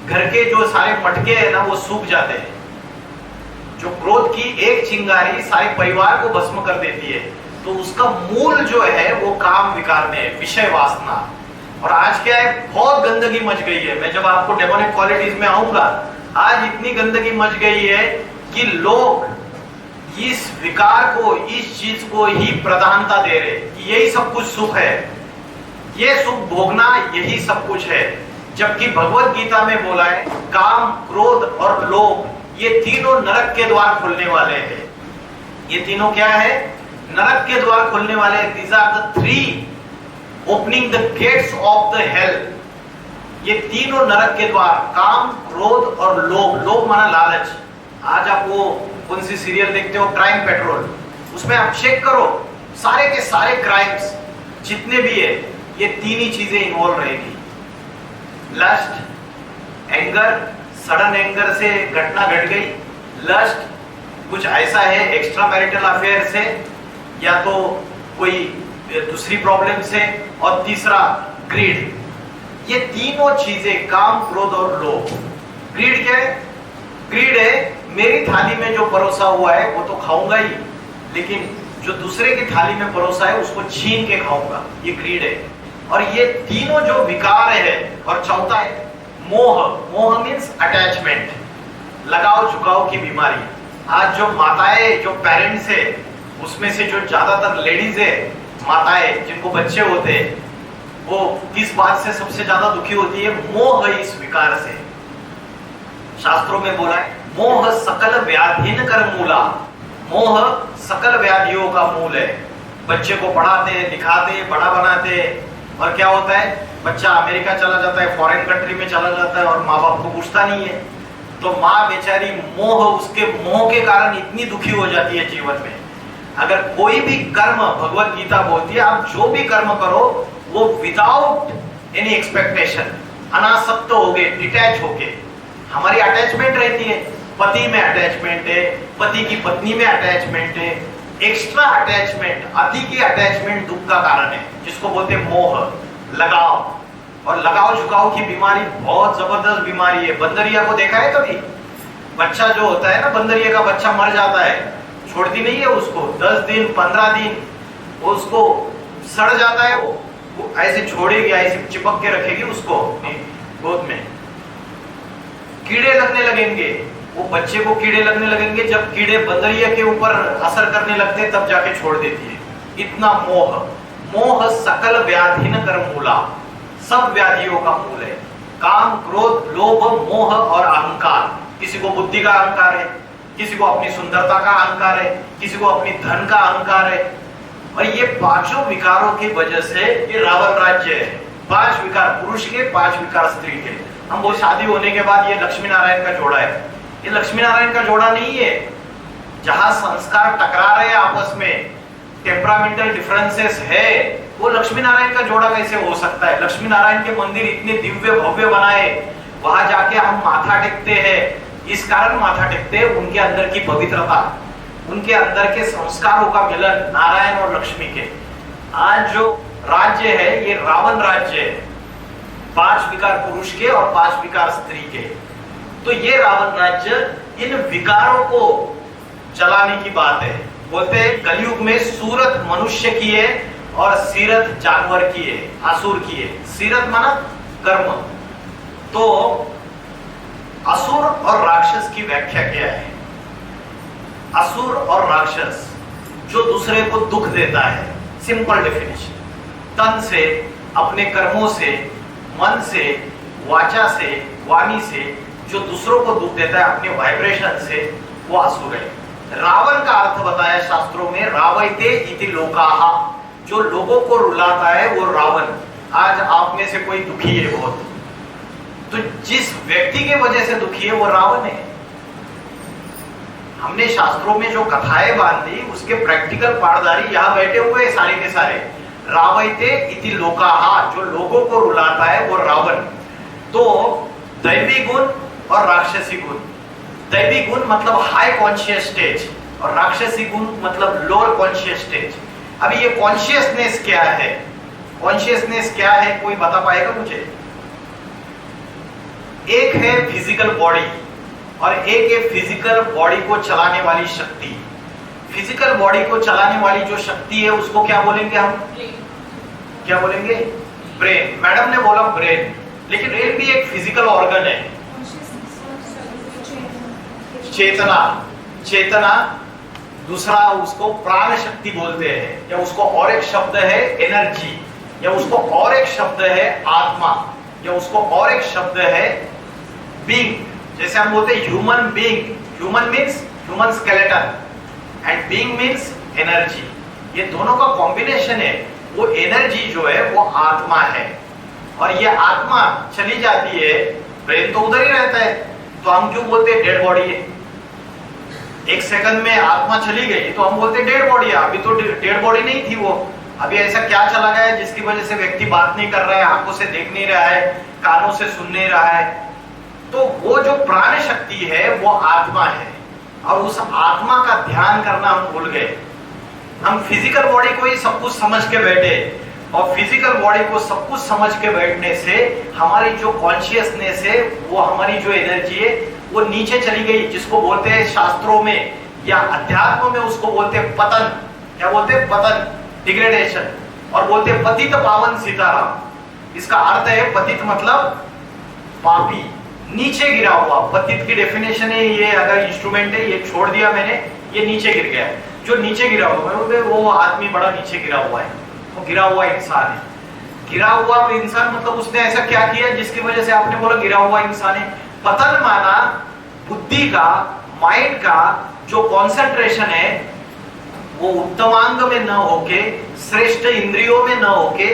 घर के जो सारे मटके हैं ना वो सूख जाते हैं। जो क्रोध की एक चिंगारी सारे परिवार को भस्म कर देती है। तो उसका मूल जो है वो काम विकार में है, विषय वासना। और आज क्या है, बहुत गंदगी मच गई है। मैं जब आपको डेमोनिक क्वालिटीज में आऊंगा, आज इतनी गंदगी मच गई है कि लोग इस विकार को, इस चीज को ही प्रधानता दे रहे कि यही सब कुछ सुख है, ये सुख भोगना यही सब कुछ है। जबकि भगवत गीता में बोला है काम, क्रोध और लोभ ये तीनों नरक के द्वार खुलने वाले हैं। ये तीनों क्या है? नरक के द्वार खुलने वाले। These are the 3 opening the gates of the hell. ये तीनों नरक के द्वार, काम, क्रोध और लोभ। लोभ माना लालच। आज आप वो कौन सी सीरियल देखते हो, क्राइम पेट्रोल, उसमें आप चेक करो सारे के सारे क्राइम्स जितने भी है, ये तीन ही चीजें इन्वॉल्व रहेगी। लस्ट, एंगर, सडन एंगर से घटना घट गई। लस्ट कुछ ऐसा है एक्स्ट्रा मैरिटल अफेयर से, या तो कोई दूसरी प्रॉब्लम से, और तीसरा ग्रीड। ये तीनों चीजें, काम, क्रोध और लोभ। ग्रीड क्या है? ग्रीड है मेरी थाली में जो परोसा हुआ है वो तो खाऊंगा ही, लेकिन जो दूसरे की थाली में परोसा है उसको छीन के खाऊंगा। ये ग्रीड है। और ये तीनों जो विकार है। और चौथा है मोह। मोह मीन्स अटैचमेंट, लगाव झुकाव की बीमारी। आज जो माताएं, जो पेरेंट्स है, उसमें से जो ज्यादातर लेडीज है, माताएं जिनको बच्चे होते हैं, वो किस बात से सबसे ज्यादा दुखी होती है? मोह, इस विकार से। शास्त्रों में बोला है मोह सकल व्याधिन कर मूला। मोह सकल व्याधियों का मूल है। बच्चे को पढ़ाते, लिखाते, बड़ा बनाते, और क्या होता है, बच्चा अमेरिका चला जाता है, फॉरेन कंट्री में चला जाता है, और माँ बाप को पूछता नहीं है। तो माँ बेचारी मोह, उसके मोह के कारण इतनी दुखी हो जाती है जीवन में। अगर कोई भी कर्म, भगवत गीता बोलती है आप जो भी कर्म करो वो विदाउट एनी एक्सपेक्टेशन, अनासक्त होके, डिटैच होके। हमारी अटैचमेंट रहती है, पति में अटैचमेंट है, पति की पत्नी में अटैचमेंट है। एक्स्ट्रा अटैचमेंट, अति की अटैचमेंट दुख का कारण है, जिसको बोलते हैं मोह, लगाव। और लगाव झुकाव की बीमारी बहुत जबरदस्त बीमारी है। बंदरिया को देखा है कभी? बच्चा जो होता है ना, बंदरिया का बच्चा मर जाता है, छोड़ती नहीं है उसको, 10 दिन 15 दिन वो उसको सड़ जाता है, वो ऐसे छोड़ेगी, ऐसे चिपक के रखेगी उसको गोद में। कीड़े लगने लगेंगे, वो बच्चे को कीड़े लगने लगेंगे। जब कीड़े बंदरिया के ऊपर असर करने लगते हैं तब जाके छोड़ देती है। इतना मोह। मोह सकल व्याधिन कर मूला, सब व्याधियों का मूल है। काम, क्रोध, लोभ, मोह और अहंकार। किसी को बुद्धि का अहंकार है, किसी को अपनी सुंदरता का अहंकार है, किसी को अपनी धन का अहंकार है। और ये पांचों विकारों की वजह से ये रावण राज्य है। 5 विकार पुरुष के, 5 विकार स्त्री के। हम वो शादी होने के बाद ये लक्ष्मी नारायण का जोड़ा है। ये लक्ष्मी नारायण का जोड़ा नहीं है। जहां संस्कार टकरा रहे हैं आपस में, टेम्परामेंटल डिफरेंसेस है, वो लक्ष्मी नारायण का जोड़ा कैसे हो सकता है? लक्ष्मी नारायण के मंदिर इतने दिव्य भव्य बनाए, वहां जाके हम माथा टेकते हैं। इस कारण माथा टेकते हैं, उनके अंदर की पवित्रता, उनके अंदर के संस्कारों का मिलन नारायण और लक्ष्मी के। आज जो राज्य है ये रावण राज्य है, 5 विकार पुरुष के और 5 विकार स्त्री के। तो ये रावण राज्य इन विकारों को चलाने की बात है। बोलते हैं कलयुग में सूरत मनुष्य की है और सीरत जानवर की है, असुर की है। सीरत माना कर्म। तो असुर और राक्षस की व्याख्या क्या है? असुर और राक्षस जो दूसरे को दुख देता है, सिंपल डेफिनेशन, तन से, अपने कर्मों से, मन से, वाचा से, वाणी से जो दूसरों को दुख देता है अपने वाइब्रेशन से, वो असुर है। रावण का अर्थ बताया शास्त्रों में, रावयते इति लोकाः, जो लोगों को रुलाता है वो रावण। आज आप में से कोई दुखी है बहुत, तो जिस व्यक्ति के वजह से दुखी है वो रावण है। हमने शास्त्रों में जो कथाएं बांधी उसके प्रैक्टिकल पाठदारी यहाँ बैठे हुए हैं सारे के सारे। रावयते इति लोकाः, जो लोगों को रुलाता है वो रावण। तो दैवी गुण और राक्षसी गुण, दैवी गुण मतलब हाई कॉन्शियस स्टेज और राक्षसी गुण मतलब लोअर कॉन्शियस स्टेज। अभी ये कॉन्शियसनेस क्या है? कॉन्शियसनेस क्या है, कोई बता पाएगा मुझे? एक है फिजिकल बॉडी और एक है फिजिकल बॉडी को चलाने वाली शक्ति। फिजिकल बॉडी को चलाने वाली जो शक्ति है उसको क्या बोलेंगे हम? क्या बोलेंगे? ब्रेन। मैडम ने बोला ब्रेन, लेकिन ब्रेन भी एक फिजिकल ऑर्गन है। चेतना, चेतना दूसरा उसको प्राण शक्ति बोलते हैं, या उसको और एक शब्द है एनर्जी, या उसको और एक शब्द है आत्मा, या उसको और एक शब्द है बीइंग। जैसे हम बोलते हैं human being, human means human skeleton and being means energy. ये दोनों का कॉम्बिनेशन है। वो एनर्जी जो है वो आत्मा है, और ये आत्मा चली जाती है, ब्रेन तो उधर ही रहता है, तो हम क्यों बोलते हैं डेड बॉडी है? एक सेकंड में आत्मा चली गई तो हम बोलते डेड बॉडी है। अभी तो डेड बॉडी नहीं थी वो, अभी ऐसा क्या चला गया जिसकी वजह से व्यक्ति बात नहीं कर रहा है, आंखों से देख नहीं रहा है, कानों से सुन नहीं रहा है। तो वो जो प्राण शक्ति है वो आत्मा है, और उस आत्मा का ध्यान करना हम भूल गए। हम फिजिकल बॉडी को ही सब कुछ समझ के बैठे, और फिजिकल बॉडी को सब कुछ समझ के बैठने से हमारी जो कॉन्शियसनेस है, वो हमारी जो एनर्जी है वो नीचे चली गई, जिसको बोलते हैं शास्त्रों में या अध्यात्म में उसको बोलते हैं पतन। क्या बोलते हैं? पतन, डिग्रेडेशन। और बोलते हैं पतित पावन सीताराम। इसका अर्थ है पतित मतलब पापी, नीचे गिरा हुआ। पतित की डेफिनेशन है ये, अगर इंस्ट्रूमेंट है ये छोड़ दिया मैंने, ये नीचे गिर गया। जो नीचे गिरा हुआ है वो आदमी बड़ा नीचे गिरा हुआ है, वो गिरा हुआ इंसान है। गिरा हुआ इंसान मतलब उसने ऐसा क्या किया जिसकी वजह से आपने बोला गिरा हुआ इंसान है? पतन माना बुद्धि का, माइंड का जो कंसंट्रेशन है वो उत्तमांग में न होके, श्रेष्ठ इंद्रियों में न होके,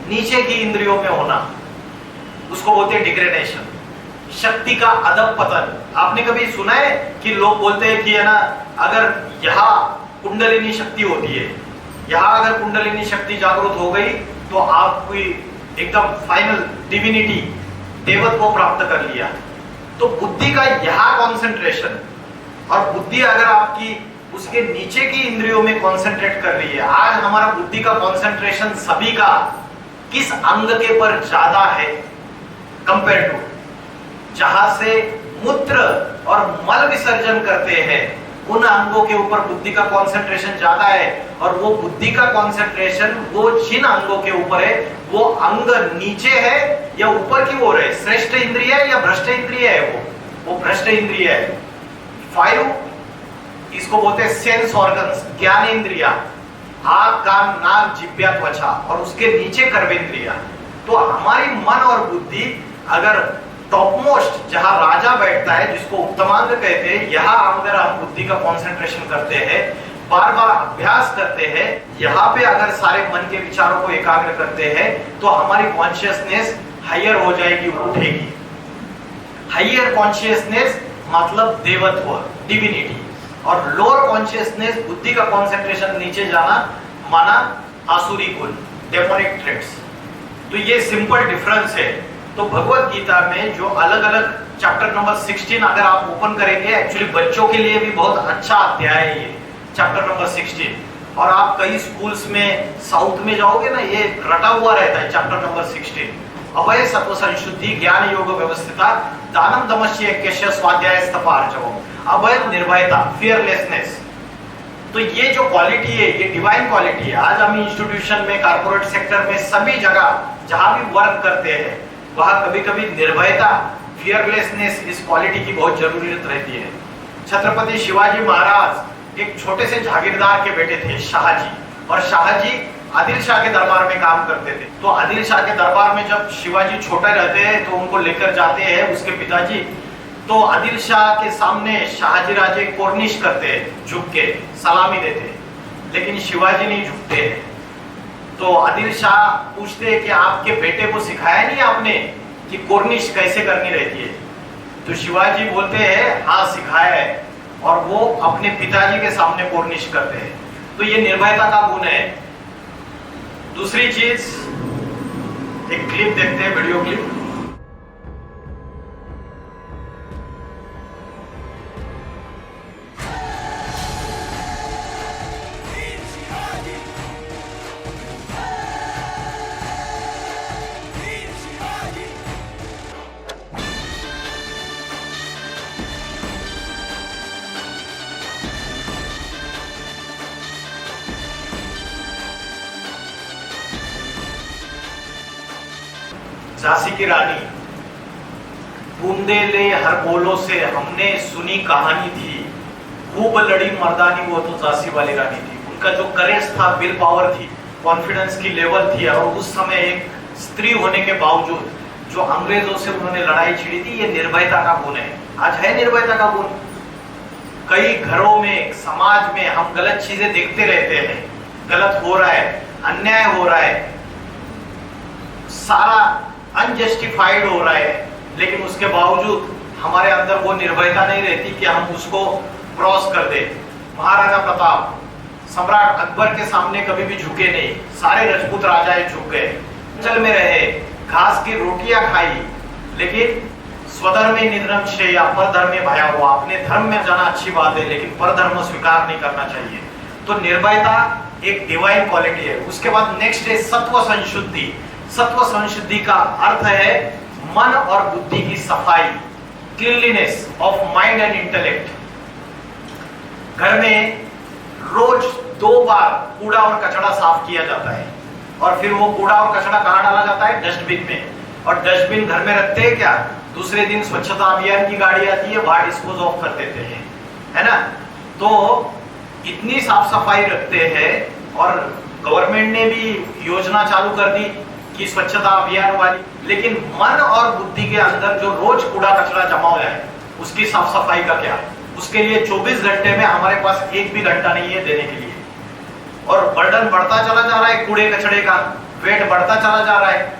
नीचे की इंद्रियों में होना, उसको बोलते हैं डिग्रेडेशन। शक्ति का अदब पतन। आपने कभी सुना है कि लोग बोलते हैं कि है ना, अगर यहाँ कुंडलिनी शक्ति होती है, यहाँ अगर कुंडलिनी शक्ति जागृत हो गई तो आप कोई एकदम फाइनल डिविनिटी, देवत्व को प्राप्त कर लिया। तो बुद्धि का यहाँ कॉन्सेंट्रेशन, और बुद्धि अगर आपकी उसके नीचे की इंद्रियों में कॉन्सेंट्रेट कर रही है। आज हमारा बुद्धि का कॉन्सेंट्रेशन सभी का किस अंग के पर ज्यादा है कंपेयर टू, जहां से मूत्र और मल विसर्जन करते हैं उन अंगों के ऊपर बुद्धि का कॉन्सेंट्रेशन ज्यादा है। और वो बुद्धि का कॉन्सेंट्रेशन वो जिन अंगों के ऊपर है, वो अंग नीचे है या ऊपर की ओर है? श्रेष्ठ इंद्रिय है या भ्रष्ट इंद्रिय है? वो भ्रष्ट इंद्रिय है। 5 इसको बोलते हैं सेंस ऑर्गन्स, ज्ञान इंद्रिया, आंख, कान, नाक, जिह्वा, त्वचा, और उसके नीचे कर्मेंद्रिया। तो हमारी मन और बुद्धि अगर टॉप मोस्ट जहां राजा बैठता है, जिसको उत्तमांग कहते हैं, यहाँ अगर हम बुद्धि का कॉन्सेंट्रेशन करते हैं, बार बार अभ्यास करते हैं, यहाँ पे अगर सारे मन के विचारों को एकाग्र करते हैं, तो हमारी कॉन्शियसनेस हायर हो जाएगी, उठेगी। हायर कॉन्शियसनेस मतलब देवत्व, डिविनिटी, और लोअर कॉन्शियसनेस बुद्धि का कॉन्सेंट्रेशन नीचे जाना माना आसुरी गुण। Demonic threats. तो ये सिंपल डिफरेंस है। तो भगवत गीता में जो अलग अलग चैप्टर नंबर 16 अगर आप ओपन करेंगे, एक्चुअली बच्चों के लिए भी बहुत अच्छा अध्याय है ये चैप्टर नंबर 16। और आप कई स्कूल्स में साउथ में जाओगे ना, ये रटा हुआ रहता है चैप्टर नंबर 16। अभय सत्व संशुद्धि ज्ञान योग व्यवस्थिता दानम दमस्य यज्ञस्य स्वाध्यायस्तपार्जवम। अभय निर्भयता, फियरलेसनेस। तो ये जो क्वालिटी है, ये डिवाइन क्वालिटी है। आज हम इंस्टीट्यूशन में, कारपोरेट सेक्टर में, सभी जगह जहां भी वर्क करते हैं वहां कभी कभी निर्भयता, फियरलेसनेस, इस क्वालिटी की बहुत जरूरत रहती है। छत्रपति शिवाजी महाराज एक छोटे से जागीरदार के बेटे थे, शाहजी। और शाहजी आदिल शाह के दरबार में काम करते थे। तो आदिल शाह के दरबार में जब शिवाजी छोटे रहते हैं तो उनको लेकर जाते हैं उसके पिताजी। तो आदिल शाह के सामने शाहजी राजे कोर्निश करते हैं, झुक के सलामी देते हैं, लेकिन शिवाजी नहीं झुकते हैं। तो आदिल शाह पूछते हैं कि आपके बेटे को सिखाया नहीं आपने कि कोर्निश कैसे करनी रहती है? तो शिवाजी बोलते हैं हाँ सिखाया है, और वो अपने पिताजी के सामने कोर्निश करते हैं। तो ये निर्भयता का गुण है। दूसरी चीज, एक क्लिप देखते हैं, वीडियो क्लिप। झांसी की रानी, बूंदेले हर बोलों से हमने सुनी कहानी थी, खूब लड़ी मर्दानी, वो तो झांसी वाली रानी थी। उनका जो करेज था, विल पावर थी, कॉन्फिडेंस की लेवल थी, और उस समय एक स्त्री होने के बावजूद जो अंग्रेजों से उन्होंने लड़ाई छिड़ी थी, ये निर्भयता का गुण है। आज है निर्भयता का गुण। कई घरों में, समाज में हम गलत चीजें देखते रहते हैं, गलत हो रहा है, अन्याय हो रहा है, सारा अनजस्टिफाइड हो रहा है, लेकिन उसके बावजूद हमारे अंदर वो निर्भयता नहीं रहती कि हम उसको क्रॉस कर दे। महाराणा प्रताप सम्राट अकबर के सामने कभी भी झुके नहीं, सारे राजपूत राजाएं झुक गए, जंगल में रहे, घास की रोटियां खाई, लेकिन स्वधर्मे निधनम श्रेया परधर्मे भया हुआ। अपने धर्म में जाना अच्छी बात है, लेकिन परधर्म स्वीकार नहीं करना चाहिए। तो निर्भयता एक डिवाइन क्वालिटी है। उसके बाद नेक्स्ट है सत्व संशुद्धि। सत्व संशुद्धि का अर्थ है मन और बुद्धि की सफाई, cleanliness of mind and intellect. घर में रोज 2 बार कूड़ा और कचरा साफ किया जाता है, और फिर वो कूड़ा और कचरा कहाँ डाला जाता है? डस्टबिन में। और डस्टबिन घर में रखते हैं क्या? दूसरे दिन स्वच्छता अभियान की गाड़ी आती है, वहां डिस्पोज ऑफ कर देते हैं, है ना? तो इतनी साफ सफाई रखते हैं, और गवर्नमेंट ने भी योजना चालू कर दी कि स्वच्छता अभियान वाली, लेकिन मन और बुद्धि के अंदर जो रोज कूड़ा कचरा जमा हो जाए, उसकी साफ सफाई का क्या? उसके लिए 24 घंटे में हमारे पास एक भी घंटा नहीं है देने के लिए। और बर्डन बढ़ता चला जा रहा है, कूड़े कचड़े का वेट बढ़ता चला जा रहा है।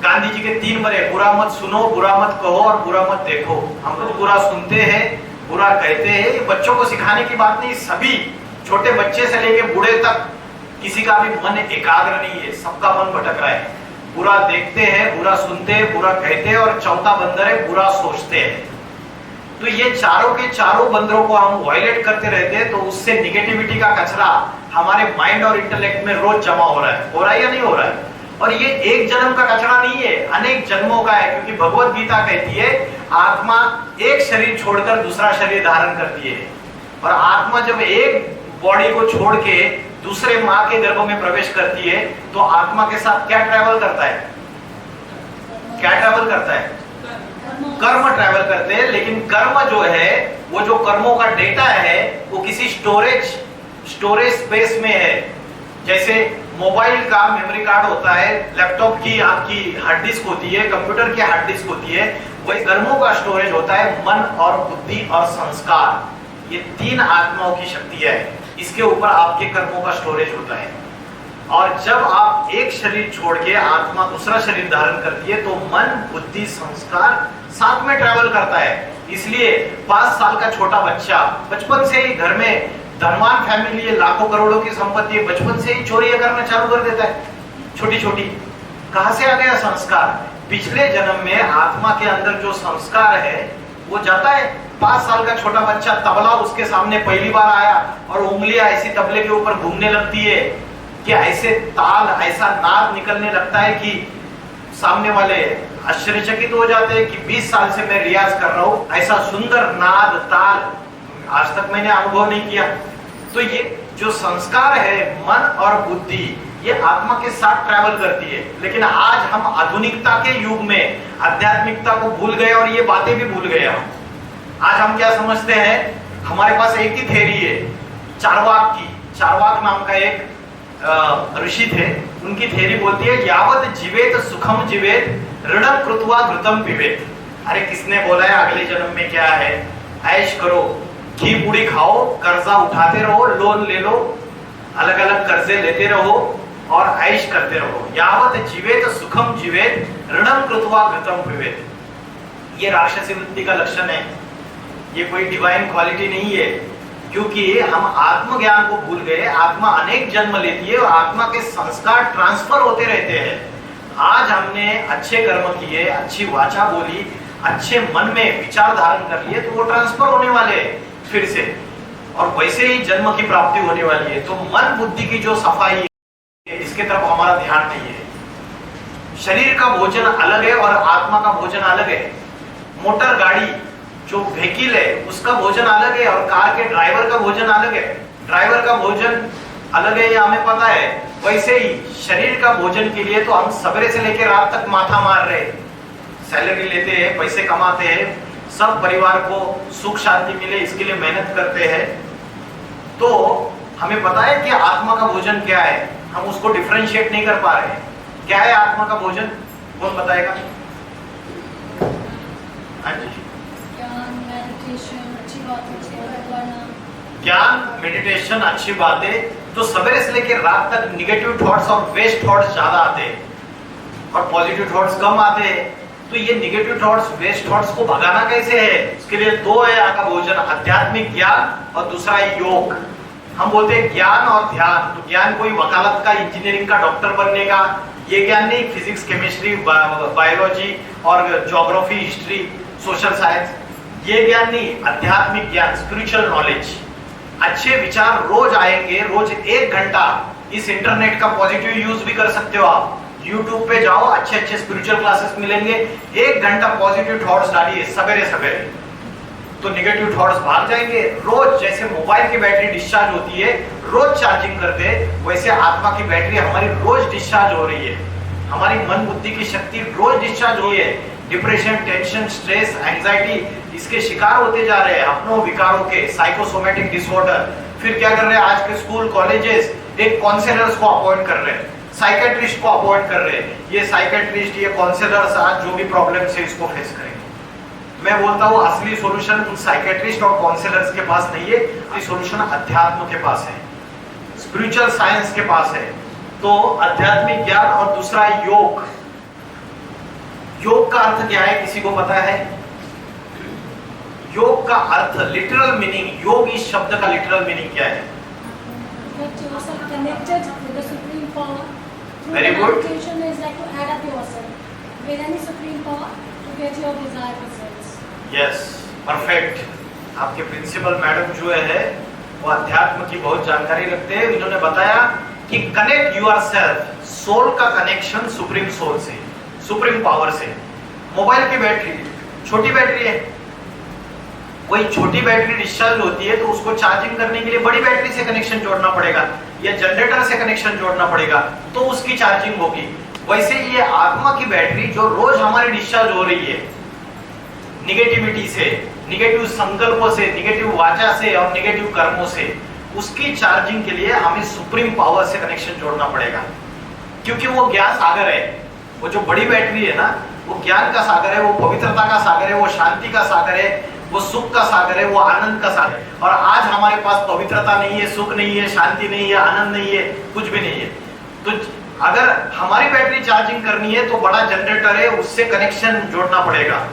गांधी जी के 3 बड़े, बुरा मत सुनो, बुरा मत कहो और बुरा मत देखो। हम लोग बुरा सुनते हैं, बुरा कहते हैं। ये बच्चों को सिखाने की बात नहीं, सभी छोटे बच्चे से लेके बूढ़े तक किसी का भी मन एकाग्र नहीं है, सबका मन भटक रहा है। बुरा देखते हैं, बुरा सुनते हैं, बुरा कहते हैं, और चौथा बंदर है बुरा सोचते हैं। तो ये चारों के चारों बंदरों को हम वायलेट करते रहते हैं, तो उससे निगेटिविटी का कचरा हमारे माइंड और इंटेलेक्ट में रोज जमा हो रहा है या नहीं हो रहा है? और ये एक जन्म का कचरा नहीं है, अनेक जन्मों का है, क्योंकि भगवत गीता कहती है आत्मा एक शरीर छोड़कर दूसरा शरीर धारण करती है। और आत्मा जब एक बॉडी को छोड़ के दूसरे माँ के गर्भ में प्रवेश करती है, तो आत्मा के साथ क्या ट्रैवल करता है? क्या ट्रैवल करता है? कर्म ट्रैवल करते हैं। लेकिन कर्म जो है, वो जो कर्मों का डेटा है, वो किसी स्टोरेज स्पेस में है। जैसे मोबाइल का मेमोरी कार्ड होता है, लैपटॉप की आपकी हार्ड डिस्क होती है, कंप्यूटर की हार्ड डिस्क होती है, वही कर्मों का स्टोरेज होता है मन और बुद्धि और संस्कार। ये 3 आत्माओं की शक्तियां है, इसके ऊपर आपके कर्मों का स्टोरेज होता है। और जब आप एक शरीर छोड़ के आत्मा दूसरा शरीर धारण करती है, तो मन बुद्धि संस्कार साथ में ट्रैवल करता है। इसलिए 5 साल का छोटा बच्चा बचपन से ही, घर में धनवान फैमिली है, लाखों करोड़ों की संपत्ति है, बचपन से ही चोरी करना चालू कर देता है। छोटी छोटी। कहां से आ गया संस्कार? पिछले जन्म में आत्मा के अंदर जो संस्कार है वो जाता है। 5 साल का छोटा बच्चा, तबला उसके सामने पहली बार आया और उंगलियां ऐसी तबले के ऊपर घूमने लगती है कि ऐसे ताल, ऐसा नाद निकलने लगता है कि सामने वाले आश्चर्यचकित हो जाते हैं कि 20 साल से मैं रियाज कर रहा हूं, ऐसा सुंदर नाद ताल आज तक मैंने अनुभव नहीं किया। तो ये जो संस्कार है, मन और बुद्धि, ये आत्मा के साथ ट्रैवल करती है। लेकिन आज हम आधुनिकता के युग में आध्यात्मिकता को भूल गए और ये बातें भी भूल गए। आज हम क्या समझते हैं, हमारे पास एक ही थ्योरी है चारवाक की। चारवाक नाम का एक ऋषि थे, उनकी थ्योरी बोलती है यावत जीवेत सुखम जीवेत ऋणम कृत्वा घृतम पिबेत। अरे किसने बोला है अगले जन्म में क्या है? ऐश करो, घी पूड़ी खाओ, कर्जा उठाते रहो, लोन ले लो, अलग अलग कर्जे लेते रहो और ऐश करते रहो। यावत जीवेत सुखम जीवेत ऋणम कृत्वा घृतम पिबेत। ये राक्षसी वृत्ति का लक्षण है, ये कोई डिवाइन क्वालिटी नहीं है, क्योंकि हम आत्मज्ञान को भूल गए। आत्मा अनेक जन्म लेती है और आत्मा के संस्कार ट्रांसफर होते रहते हैं। आज हमने अच्छे कर्म किए, अच्छी वाचा बोली, अच्छे मन में विचार धारण कर लिए, तो वो ट्रांसफर होने वाले हैं फिर से, और वैसे ही जन्म की प्राप्ति होने वाली है। तो मन बुद्धि की जो सफाई है, इसके तरफ हमारा ध्यान नहीं है। शरीर का भोजन अलग है और आत्मा का भोजन अलग है। मोटर गाड़ी जो व्हीकल है उसका भोजन अलग है और कार के ड्राइवर का भोजन अलग है। ड्राइवर का भोजन अलग है, ये हमें पता है। वैसे ही शरीर का भोजन के लिए तो हम सवेरे से लेकर रात तक माथा मार रहे, सैलरी लेते हैं, पैसे कमाते हैं, सब परिवार को सुख शांति मिले इसके लिए मेहनत करते हैं। तो हमें पता है कि आत्मा का भोजन क्या है, हम उसको डिफरेंशिएट नहीं कर पा रहे। क्या है आत्मा का भोजन, कौन बताएगा? हाँ जी। ज्ञान, मेडिटेशन, अच्छी बातें। तो सवेरे से लेकर रात तक निगेटिव थॉट्स और वेस्ट थॉट्स ज्यादा आते हैं और पॉजिटिव थॉट्स कम आते हैं। तो ये निगेटिव थॉट्स, वेस्ट थॉट्स को भगाना कैसे है? इसके लिए 2 है यहाँ का भोजन, आध्यात्मिक ज्ञान और दूसरा है योग। हम बोलते हैं ज्ञान और ध्यान। तो ज्ञान कोई वकालत का, इंजीनियरिंग का, डॉक्टर बनने का, ये ज्ञान नहीं। फिजिक्स, केमिस्ट्री, बायोलॉजी और ज्योग्राफी, हिस्ट्री, सोशल साइंस, ये ज्ञान नहीं। आध्यात्मिक ज्ञान, स्पिरिचुअल नॉलेज। अच्छे विचार रोज आएंगे, रोज 1 घंटा। इस इंटरनेट का पॉजिटिव यूज भी कर सकते हो आप। यूट्यूब पे जाओ, अच्छे अच्छे स्पिरिचुअल क्लासेस मिलेंगे। 1 घंटा पॉजिटिव थॉट्स डालिए सवेरे सवेरे, तो निगेटिव थॉट्स भाग जाएंगे। रोज जैसे मोबाइल की बैटरी डिस्चार्ज होती है, रोज चार्जिंग करते, वैसे आत्मा की बैटरी हमारी रोज डिस्चार्ज हो रही है। हमारी मन बुद्धि की शक्ति रोज डिस्चार्ज हो रही है। डिप्रेशन, टेंशन, स्ट्रेस, एंजाइटी, इसके शिकार होते जा रहे हैं, अपनों विकारों के, साइकोसोमेटिक डिसऑर्डर। फिर क्या कर रहे हैं आज के स्कूल कॉलेजेस, एक काउंसलर्स को अपॉइंट कर रहे हैं, साइकेट्रिस्ट को अपॉइंट कर रहे हैं। ये साइकेट्रिस्ट, ये काउंसलर्स आज जो भी प्रॉब्लम्स है इसको फेस करेंगे। मैं बोलता हूँ असली सॉल्यूशन उन साइकेट्रिस्ट और काउंसलर्स के पास नहीं है, असली सॉल्यूशन अध्यात्म के पास है, स्पिरिचुअल साइंस के पास है। तो आध्यात्मिक ज्ञान और दूसरा योग। योग का अर्थ क्या है, किसी को पता है? योग का अर्थ, लिटरल मीनिंग, योग इस शब्द का लिटरल मीनिंग क्या है? Get yourself connected with the supreme power. Very good. Meditation is like to add up yourself with any supreme power to get your desired results. Yes, perfect. आपके principal madam जो है वो अध्यात्म की बहुत जानकारी रखते हैं। इन्होंने बताया कि कनेक्ट योरसेल्फ, सोल का कनेक्शन सुप्रीम सोल से, सुप्रीम पावर से। मोबाइल की बैटरी छोटी बैटरी है, कोई छोटी बैटरी डिस्चार्ज होती है तो उसको चार्जिंग करने के लिए बड़ी बैटरी से कनेक्शन जोड़ना पड़ेगा या जनरेटर से कनेक्शन जोड़ना पड़ेगा, तो उसकी चार्जिंग होगी। वैसे ये आत्मा की बैटरी जो रोज हमारी डिस्चार्ज हो रही है निगेटिविटी से, निगेटिव संकल्पों से, निगेटिव वाचा से और निगेटिव कर्मों से, उसकी चार्जिंग के लिए हमें सुप्रीम पावर से कनेक्शन जोड़ना पड़ेगा। क्योंकि वो ज्ञान सागर है, वो जो बड़ी बैटरी है ना, वो ज्ञान का सागर है, वो पवित्रता का सागर है, वो शांति का सागर है, वो सुख का सागर है, वो आनंद का सागर है। और आज हमारे पास पवित्रता नहीं है, सुख नहीं है, शांति नहीं है, आनंद नहीं है, कुछ भी नहीं है। तो अगर हमारी बैटरी चार्जिंग करनी है तो बड़ा जनरेटर है, उससे कनेक्शन जोड़ना पड़ेगा।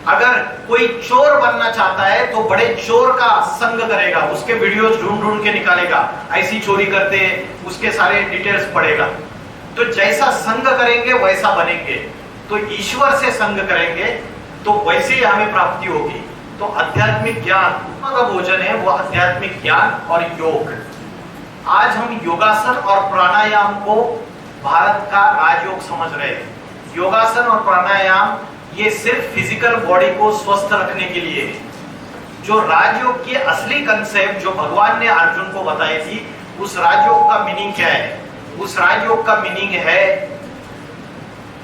अगर कोई चोर बनना चाहता है तो बड़े चोर का संग करेगा, उसके वीडियोस ढूंढ ढूंढ के निकालेगा, ऐसी चोरी करते उसके सारे डिटेल्स पड़ेगा। तो जैसा संग करेंगे वैसा बनेंगे, तो ईश्वर से संग करेंगे तो वैसे ही हमें प्राप्ति होगी। तो आध्यात्मिक ज्ञान का भोजन है वो आध्यात्मिक ज्ञान और योग। आज हम योगासन और प्राणायाम को भारत का राजयोग समझ रहे हैं। योगासन और प्राणायाम ये सिर्फ फिजिकल बॉडी को स्वस्थ रखने के लिए है। जो राजयोग की असली कंसेप्ट जो भगवान ने अर्जुन को बताई थी, उस राजयोग का मीनिंग क्या है? उस राजयोग का मीनिंग है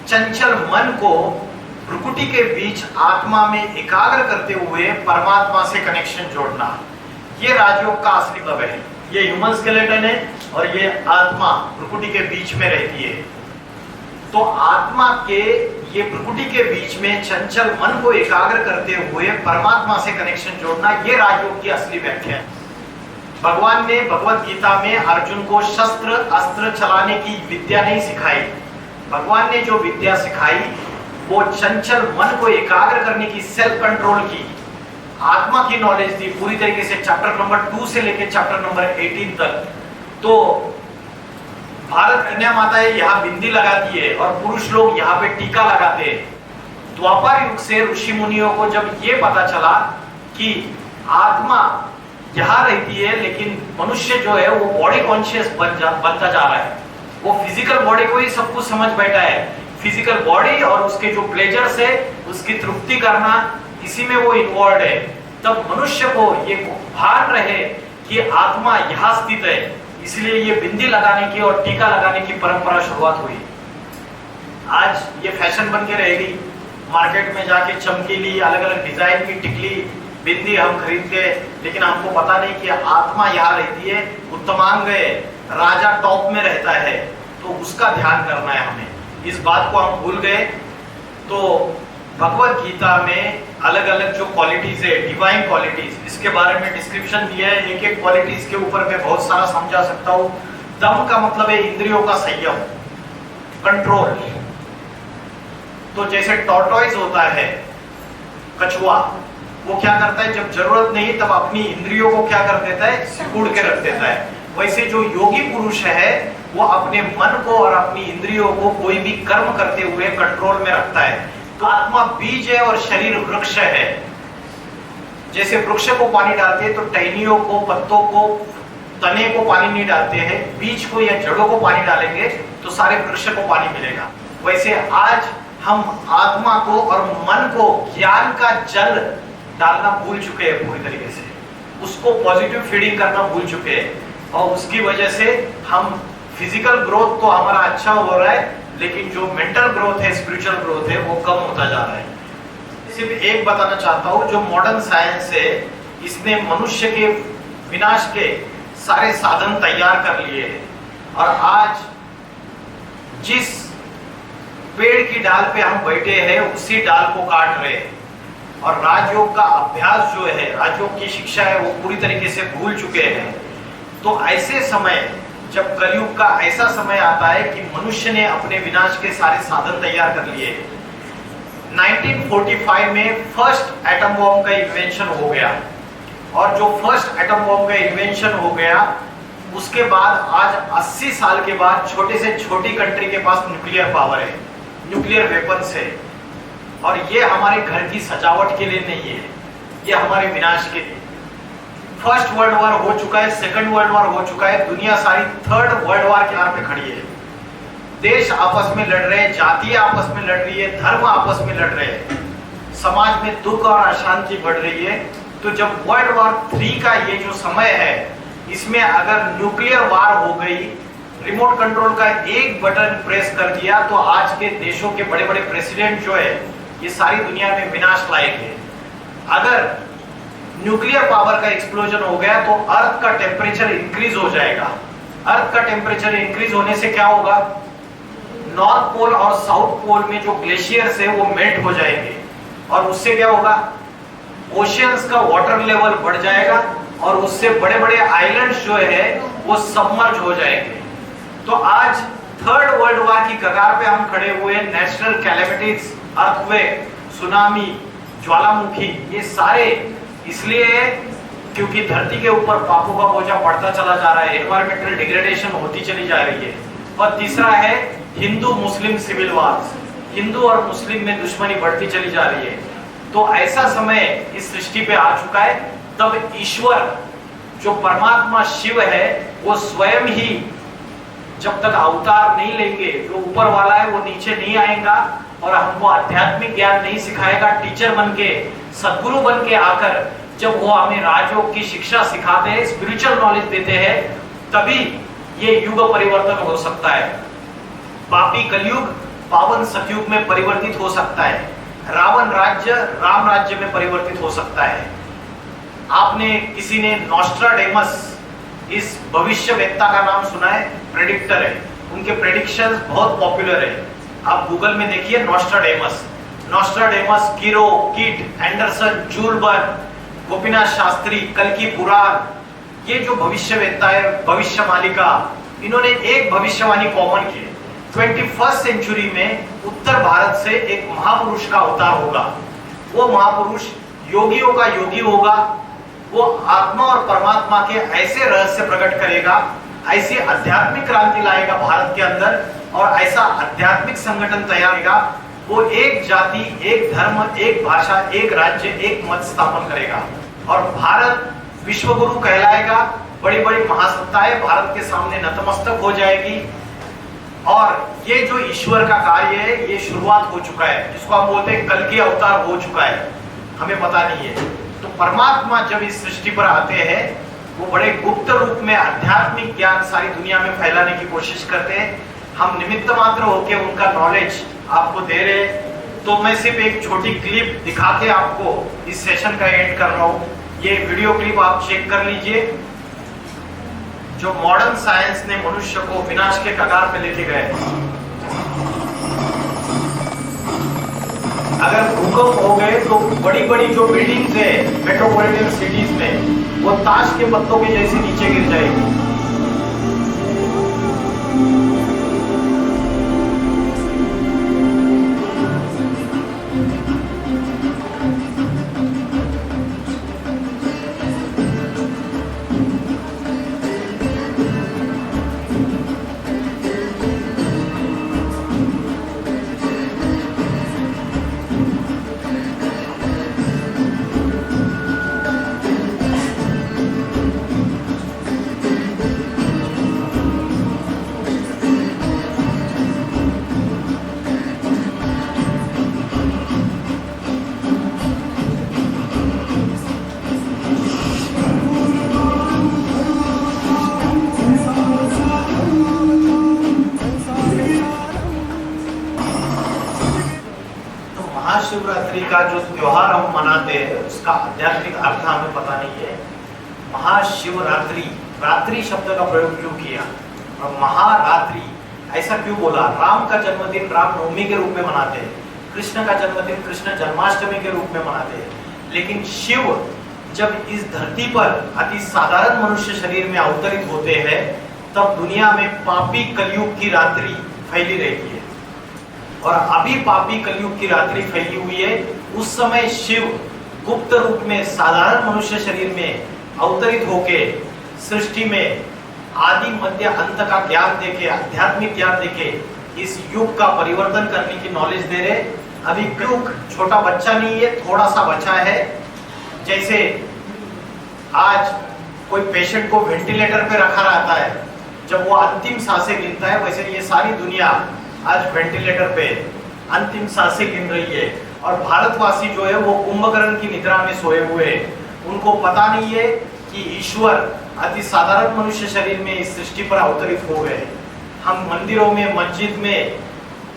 चंचल मन को प्रकृति के बीच आत्मा में एकाग्र करते हुए परमात्मा से कनेक्शन जोड़ना। ये राजयोग का असली भाव है। ये ह्यूमन स्केलेटन है और ये आत्मा प्रकृति के बीच में रहती है। तो आत्मा के ये प्रकृति के बीच में चंचल मन को एकाग्र करते हुए परमात्मा से कनेक्शन जोड़ना, ये राजयोग की असली व्याख्या है। भगवान ने भगवत गीता में अर्जुन को शस्त्र अस्त्र चलाने की विद्या नहीं सिखाई। भगवान ने जो विद्या सिखाई वो चंचल मन को एकाग्र करने की, सेल्फ कंट्रोल की, आत्मा की नॉलेज दी पूरी तरीके से। चैप्टर नंबर 2 से लेकर चैप्टर नंबर 18 तक। तो भारत कन्या माताएं यहाँ बिंदी लगाती है और पुरुष लोग यहाँ पे टीका लगाते हैं। द्वापर युग से ऋषि मुनियों को जब ये पता चला कि आत्मा यहाँ रहती है लेकिन मनुष्य जो है वो बॉडी कॉन्शियस बनता जा रहा है, वो फिजिकल बॉडी को ही सब कुछ समझ बैठा है। फिजिकल बॉडी और उसके जो प्लेजर्स है उसकी तृप्ति करना, इसी में वो इन्वॉल्व है। तब मनुष्य को ये भान रहे कि आत्मा यहाँ स्थित है, इसलिए ये बिंदी लगाने की और टीका लगाने की परंपरा शुरुआत हुई। आज ये फैशन बन के रहेगी। मार्केट में जाके चमकीली अलग अलग डिजाइन की टिकली बिंदी हम खरीदते, लेकिन हमको पता नहीं कि आत्मा यहाँ रहती है। उत्तमांग है, राजा टॉप में रहता है, तो उसका ध्यान करना है हमें। इस बात को हम भूल गए। तो भगवत गीता में अलग अलग जो क्वालिटीज है, डिवाइन क्वालिटीज, इसके बारे में डिस्क्रिप्शन दिया है। एक एक क्वालिटीज के ऊपर मैं बहुत सारा समझा सकता हूँ। दम का मतलब है इंद्रियों का संयम, कंट्रोल। तो जैसे टॉर्टोइज होता है, कछुआ, वो क्या करता है जब जरूरत नहीं तब अपनी इंद्रियों को क्या कर देता है, सिकुड़ के रख देता है। वैसे जो योगी पुरुष है वो अपने मन को और अपनी इंद्रियों को कोई भी कर्म करते हुए कंट्रोल में रखता है। तो आत्मा बीज है और शरीर वृक्ष है। जैसे वृक्ष को पानी डालते हैं तो टहनियों को, पत्तों को, तने को पानी नहीं डालते हैं, बीज को या जड़ों को पानी डालेंगे तो सारे वृक्ष को पानी मिलेगा। वैसे आज हम आत्मा को और मन को ज्ञान का जल डालना भूल चुके हैं पूरी तरीके से, उसको पॉजिटिव फीडिंग करना भूल चुके हैं, और उसकी वजह से हम फिजिकल ग्रोथ तो हमारा अच्छा हो रहा है लेकिन जो मेंटल ग्रोथ है, स्पिरिचुअल ग्रोथ है, वो कम होता जा रहा है। सिर्फ एक बताना चाहता हूँ, जो मॉडर्न साइंस है इसने मनुष्य के विनाश के सारे साधन तैयार कर लिए हैं, और आज जिस पेड़ की डाल पे हम बैठे हैं उसी डाल को काट रहे हैं। और राजयोग का अभ्यास जो है, राजयोग की शिक्षा है, वो पूरी तरीके से भूल चुके हैं। तो ऐसे समय, जब कलयुग का ऐसा समय आता है कि मनुष्य ने अपने विनाश के सारे साधन तैयार कर लिए। 1945 में फर्स्ट एटम बॉम्ब का इन्वेंशन हो गया, और जो फर्स्ट एटम बॉम्ब का इन्वेंशन हो गया उसके बाद आज 80 साल के बाद छोटे से छोटी कंट्री के पास न्यूक्लियर पावर है, न्यूक्लियर वेपन्स है। और ये हमारे घर की सजावट के लिए नहीं है, ये हमारे विनाश के लिए। फर्स्ट वर्ल्ड वॉर हो चुका है, सेकंड वर्ल्ड वॉर हो चुका है, दुनिया सारी थर्ड वर्ल्ड वॉर के नाम पे खड़ी है। देश आपस में लड़ रहे हैं, जातियां आपस में लड़ रही है, धर्म आपस में लड़ रहे हैं, समाज में दुख और अशांति बढ़ रही है। तो जब वर्ल्ड वॉर 3 का ये जो समय है, इसमें अगर न्यूक्लियर वार हो गई, रिमोट कंट्रोल का एक बटन प्रेस कर दिया, तो आज के देशों के बड़े बड़े प्रेसिडेंट जो है ये सारी दुनिया में विनाश लायक है। अगर न्यूक्लियर पावर का एक्सप्लोजन हो गया तो अर्थ का टेम्परेचर इंक्रीज हो जाएगा। अर्थ का टेम्परेचर इंक्रीज होने से क्या होगा, नॉर्थ पोल और साउथ पोल में जो ग्लेशियर्स है वो मेल्ट हो जाएंगे, और उससे क्या होगा, ओशियंस का वाटर लेवल बढ़ जाएगा, और उससे बड़े बड़े आइलैंड्स जो है वो सबमर्ज हो जाएंगे। तो आज थर्ड वर्ल्ड वॉर की कगार पे हम खड़े हुए। नेचुरल कैलेमिटीज, अर्थक्वेक, सुनामी, ज्वालामुखी, ये सारे इसलिए है क्योंकि धरती के ऊपर पापों का बोझा बढ़ता चला जा रहा है, एनवायरमेंटल डिग्रेडेशन होती चली जा रही है। और तीसरा है हिंदू मुस्लिम सिविल वार्स, हिंदू और मुस्लिम में दुश्मनी बढ़ती चली जा रही है। तो ऐसा समय इस सृष्टि पे आ चुका है, तब ईश्वर जो परमात्मा शिव है वो स्वयं ही जब तक अवतार नहीं लेंगे, जो ऊपर वाला है वो नीचे नहीं आएगा और हमको आध्यात्मिक ज्ञान नहीं सिखाएगा, टीचर बन के सदगुरु बन के आकर जब वो हमें राजयोग की शिक्षा सिखाते हैं, स्पिरिचुअल नॉलेज देते हैं, तभी ये युग परिवर्तन हो सकता है। पापी कलयुग पावन सतयुग में परिवर्तित हो सकता है, रावण राज्य राम राज्य में परिवर्तित हो सकता है। आपने किसी ने नॉस्ट्राडेमस इस भविष्यवेत्ता का नाम सुना है? प्रेडिक्टर है, उनके प्रेडिक्शंस बहुत पॉपुलर है। आप गूगल में देखिए नॉस्ट्राडेमस, किरो, किट, Anderson, Jules Verne, Gopinath Shastri, कल्कि पुराण, ये जो भविष्यवेत्ता है, भविष्य मालिका, इन्होंने एक भविष्यवाणी कॉमन की है। 21st सेंचुरी में उत्तर भारत से एक महापुरुष का अवतार होगा। वो महापुरुष योगियों का योगी होगा, वो आत्मा और परमात्मा के ऐसे रहस्य प्रकट करेगा, ऐसी आध्यात्मिक क्रांति लाएगा भारत के अंदर, और ऐसा आध्यात्मिक संगठन तैयार करेगा। वो एक जाति, एक धर्म, एक भाषा, एक राज्य, एक मत स्थापन करेगा और भारत विश्व गुरु कहलाएगा। बड़ी बड़ी महासत्ताएं भारत के सामने नतमस्तक हो जाएगी। और ये जो ईश्वर का कार्य है, ये शुरुआत हो चुका है, जिसको हम बोलते हैं कल की अवतार हो चुका है, हमें पता नहीं है। तो परमात्मा जब इस सृष्टि पर आते हैं, वो बड़े गुप्त रूप में आध्यात्मिक ज्ञान सारी दुनिया में फैलाने की कोशिश करते हैं। हम निमित्त मात्र होके उनका नॉलेज आपको दे रहे हैं। तो मैं सिर्फ एक छोटी क्लिप दिखा के आपको इस सेशन का एंड कर रहा हूँ। ये वीडियो क्लिप आप चेक कर लीजिए, जो मॉडर्न साइंस ने मनुष्य को विनाश के कगार पे लेके गए। अगर भूकंप हो गए तो बड़ी बड़ी जो बिल्डिंग्स है मेट्रोपॉलिटन सिटीज में, वो ताश के पत्तों के जैसे नीचे गिर जाएगी। महाशिवरात्रि का जो त्योहार हम मनाते हैं, उसका आध्यात्मिक अर्थ हमें पता नहीं है। महाशिवरात्रि, रात्रि शब्द का प्रयोग क्यों किया और महारात्रि ऐसा क्यों बोला? राम का जन्मदिन रामनवमी के रूप में मनाते हैं, कृष्ण का जन्मदिन कृष्ण जन्माष्टमी के रूप में मनाते हैं, लेकिन शिव जब इस धरती पर अति साधारण मनुष्य शरीर में अवतरित होते हैं, तब दुनिया में पापी कलयुग की रात्रि फैली रहती है। और अभी पापी कलयुग की रात्रि फैली हुई है। उस समय शिव गुप्त रूप में साधारण मनुष्य शरीर में अवतरित होके सृष्टि में आदि मध्य अंत का ज्ञान देके, आध्यात्मिक ज्ञान देके इस युग का परिवर्तन करने की नॉलेज दे रहे। अभी युग छोटा बच्चा नहीं है, थोड़ा सा बच्चा है। जैसे आज कोई पेशेंट को वेंटिलेटर पे रखा रहता है, जब वो अंतिम सांसें गिनता है, वैसे ये सारी दुनिया आज वेंटिलेटर पे अंतिम सांसें गिन रही है। और भारतवासी जो है वो कुंभकर्ण की निद्रा में सोए हुए हैं। उनको पता नहीं है कि ईश्वर अति साधारण मनुष्य शरीर में इस सृष्टि पर अवतरित हो गए। हम मंदिरों में, मस्जिद में,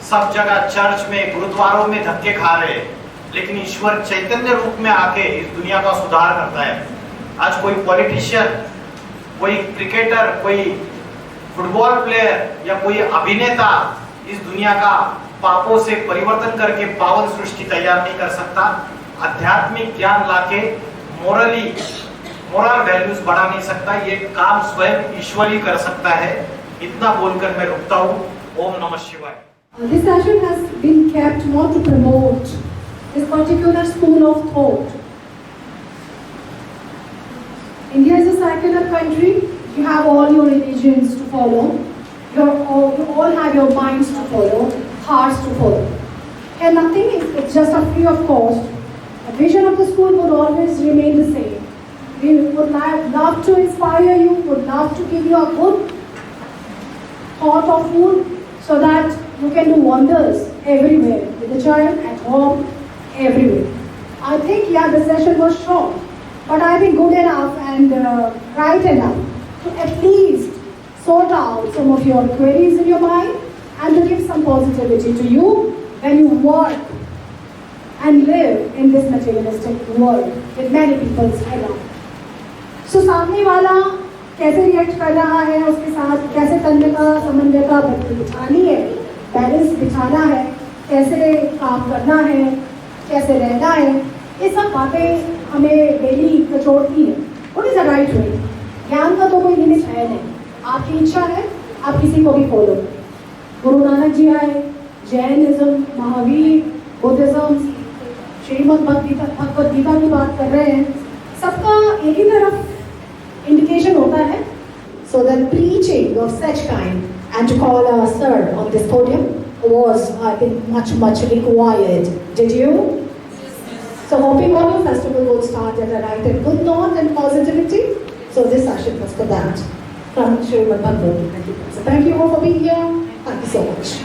सब जगह, चर्च में, गुरुद्वारों में धक्के खा रहे हैं, लेकिन ईश्वर चैतन्य रूप में आके इस दुनिया का सुधार करता है। आज कोई पॉलिटिशियन, कोई क्रिकेटर, कोई फुटबॉल प्लेयर या कोई अभिनेता इस दुनिया का पापों से परिवर्तन करके पावन सृष्टि तैयार नहीं कर सकता। आध्यात्मिक ज्ञान लाके मोरल वैल्यूज बढ़ा नहीं सकता। ये काम स्वयं ईश्वर ही कर सकता है। इतना बोलकर मैं रुकता हूँ। ओम नमः शिवाय। This session has been kept not to promote this particular school of thought. India is a secular country. You have all your religions to follow. you all have your minds to follow, hearts to follow. And nothing, it's just a free of cost. The vision of the school would always remain the same. We would love to inspire you, would love to give you a good thought of food so that you can do wonders everywhere, with the child, at home, everywhere. I think, yeah, the session was short, but I think good enough and right enough to at least sort out some of your queries in your mind and to give some positivity to you when you work and live in this materialistic world with many people around. So सामने वाला कैसे react कर रहा है, उसके साथ कैसे तन्मयता समन्वयता बिठानी है, बैलेंस बिठाना है, कैसे काम करना है, कैसे रहना है, ये सब बातें हमें डेली कचोड़ती है. What is the right way? ज्ञान का तो कोई लिमिट है नहीं. आपकी इच्छा है, आप किसी को भी फॉलो. गुरु नानक जी आए, जैनिज्म, महावीर, बुद्धिज्म, श्रीमद् भगवद गीता की बात कर रहे हैं. सबका एक ही तरफ indication होता है. So the preaching of such kind and to call a sir on this podium was, I think, much required. Did you? So hoping all your festival will start at a right and good note and positivity. So this session was for that from Srimad Bhagavad Gita. So thank you all for being here. Thank you so much.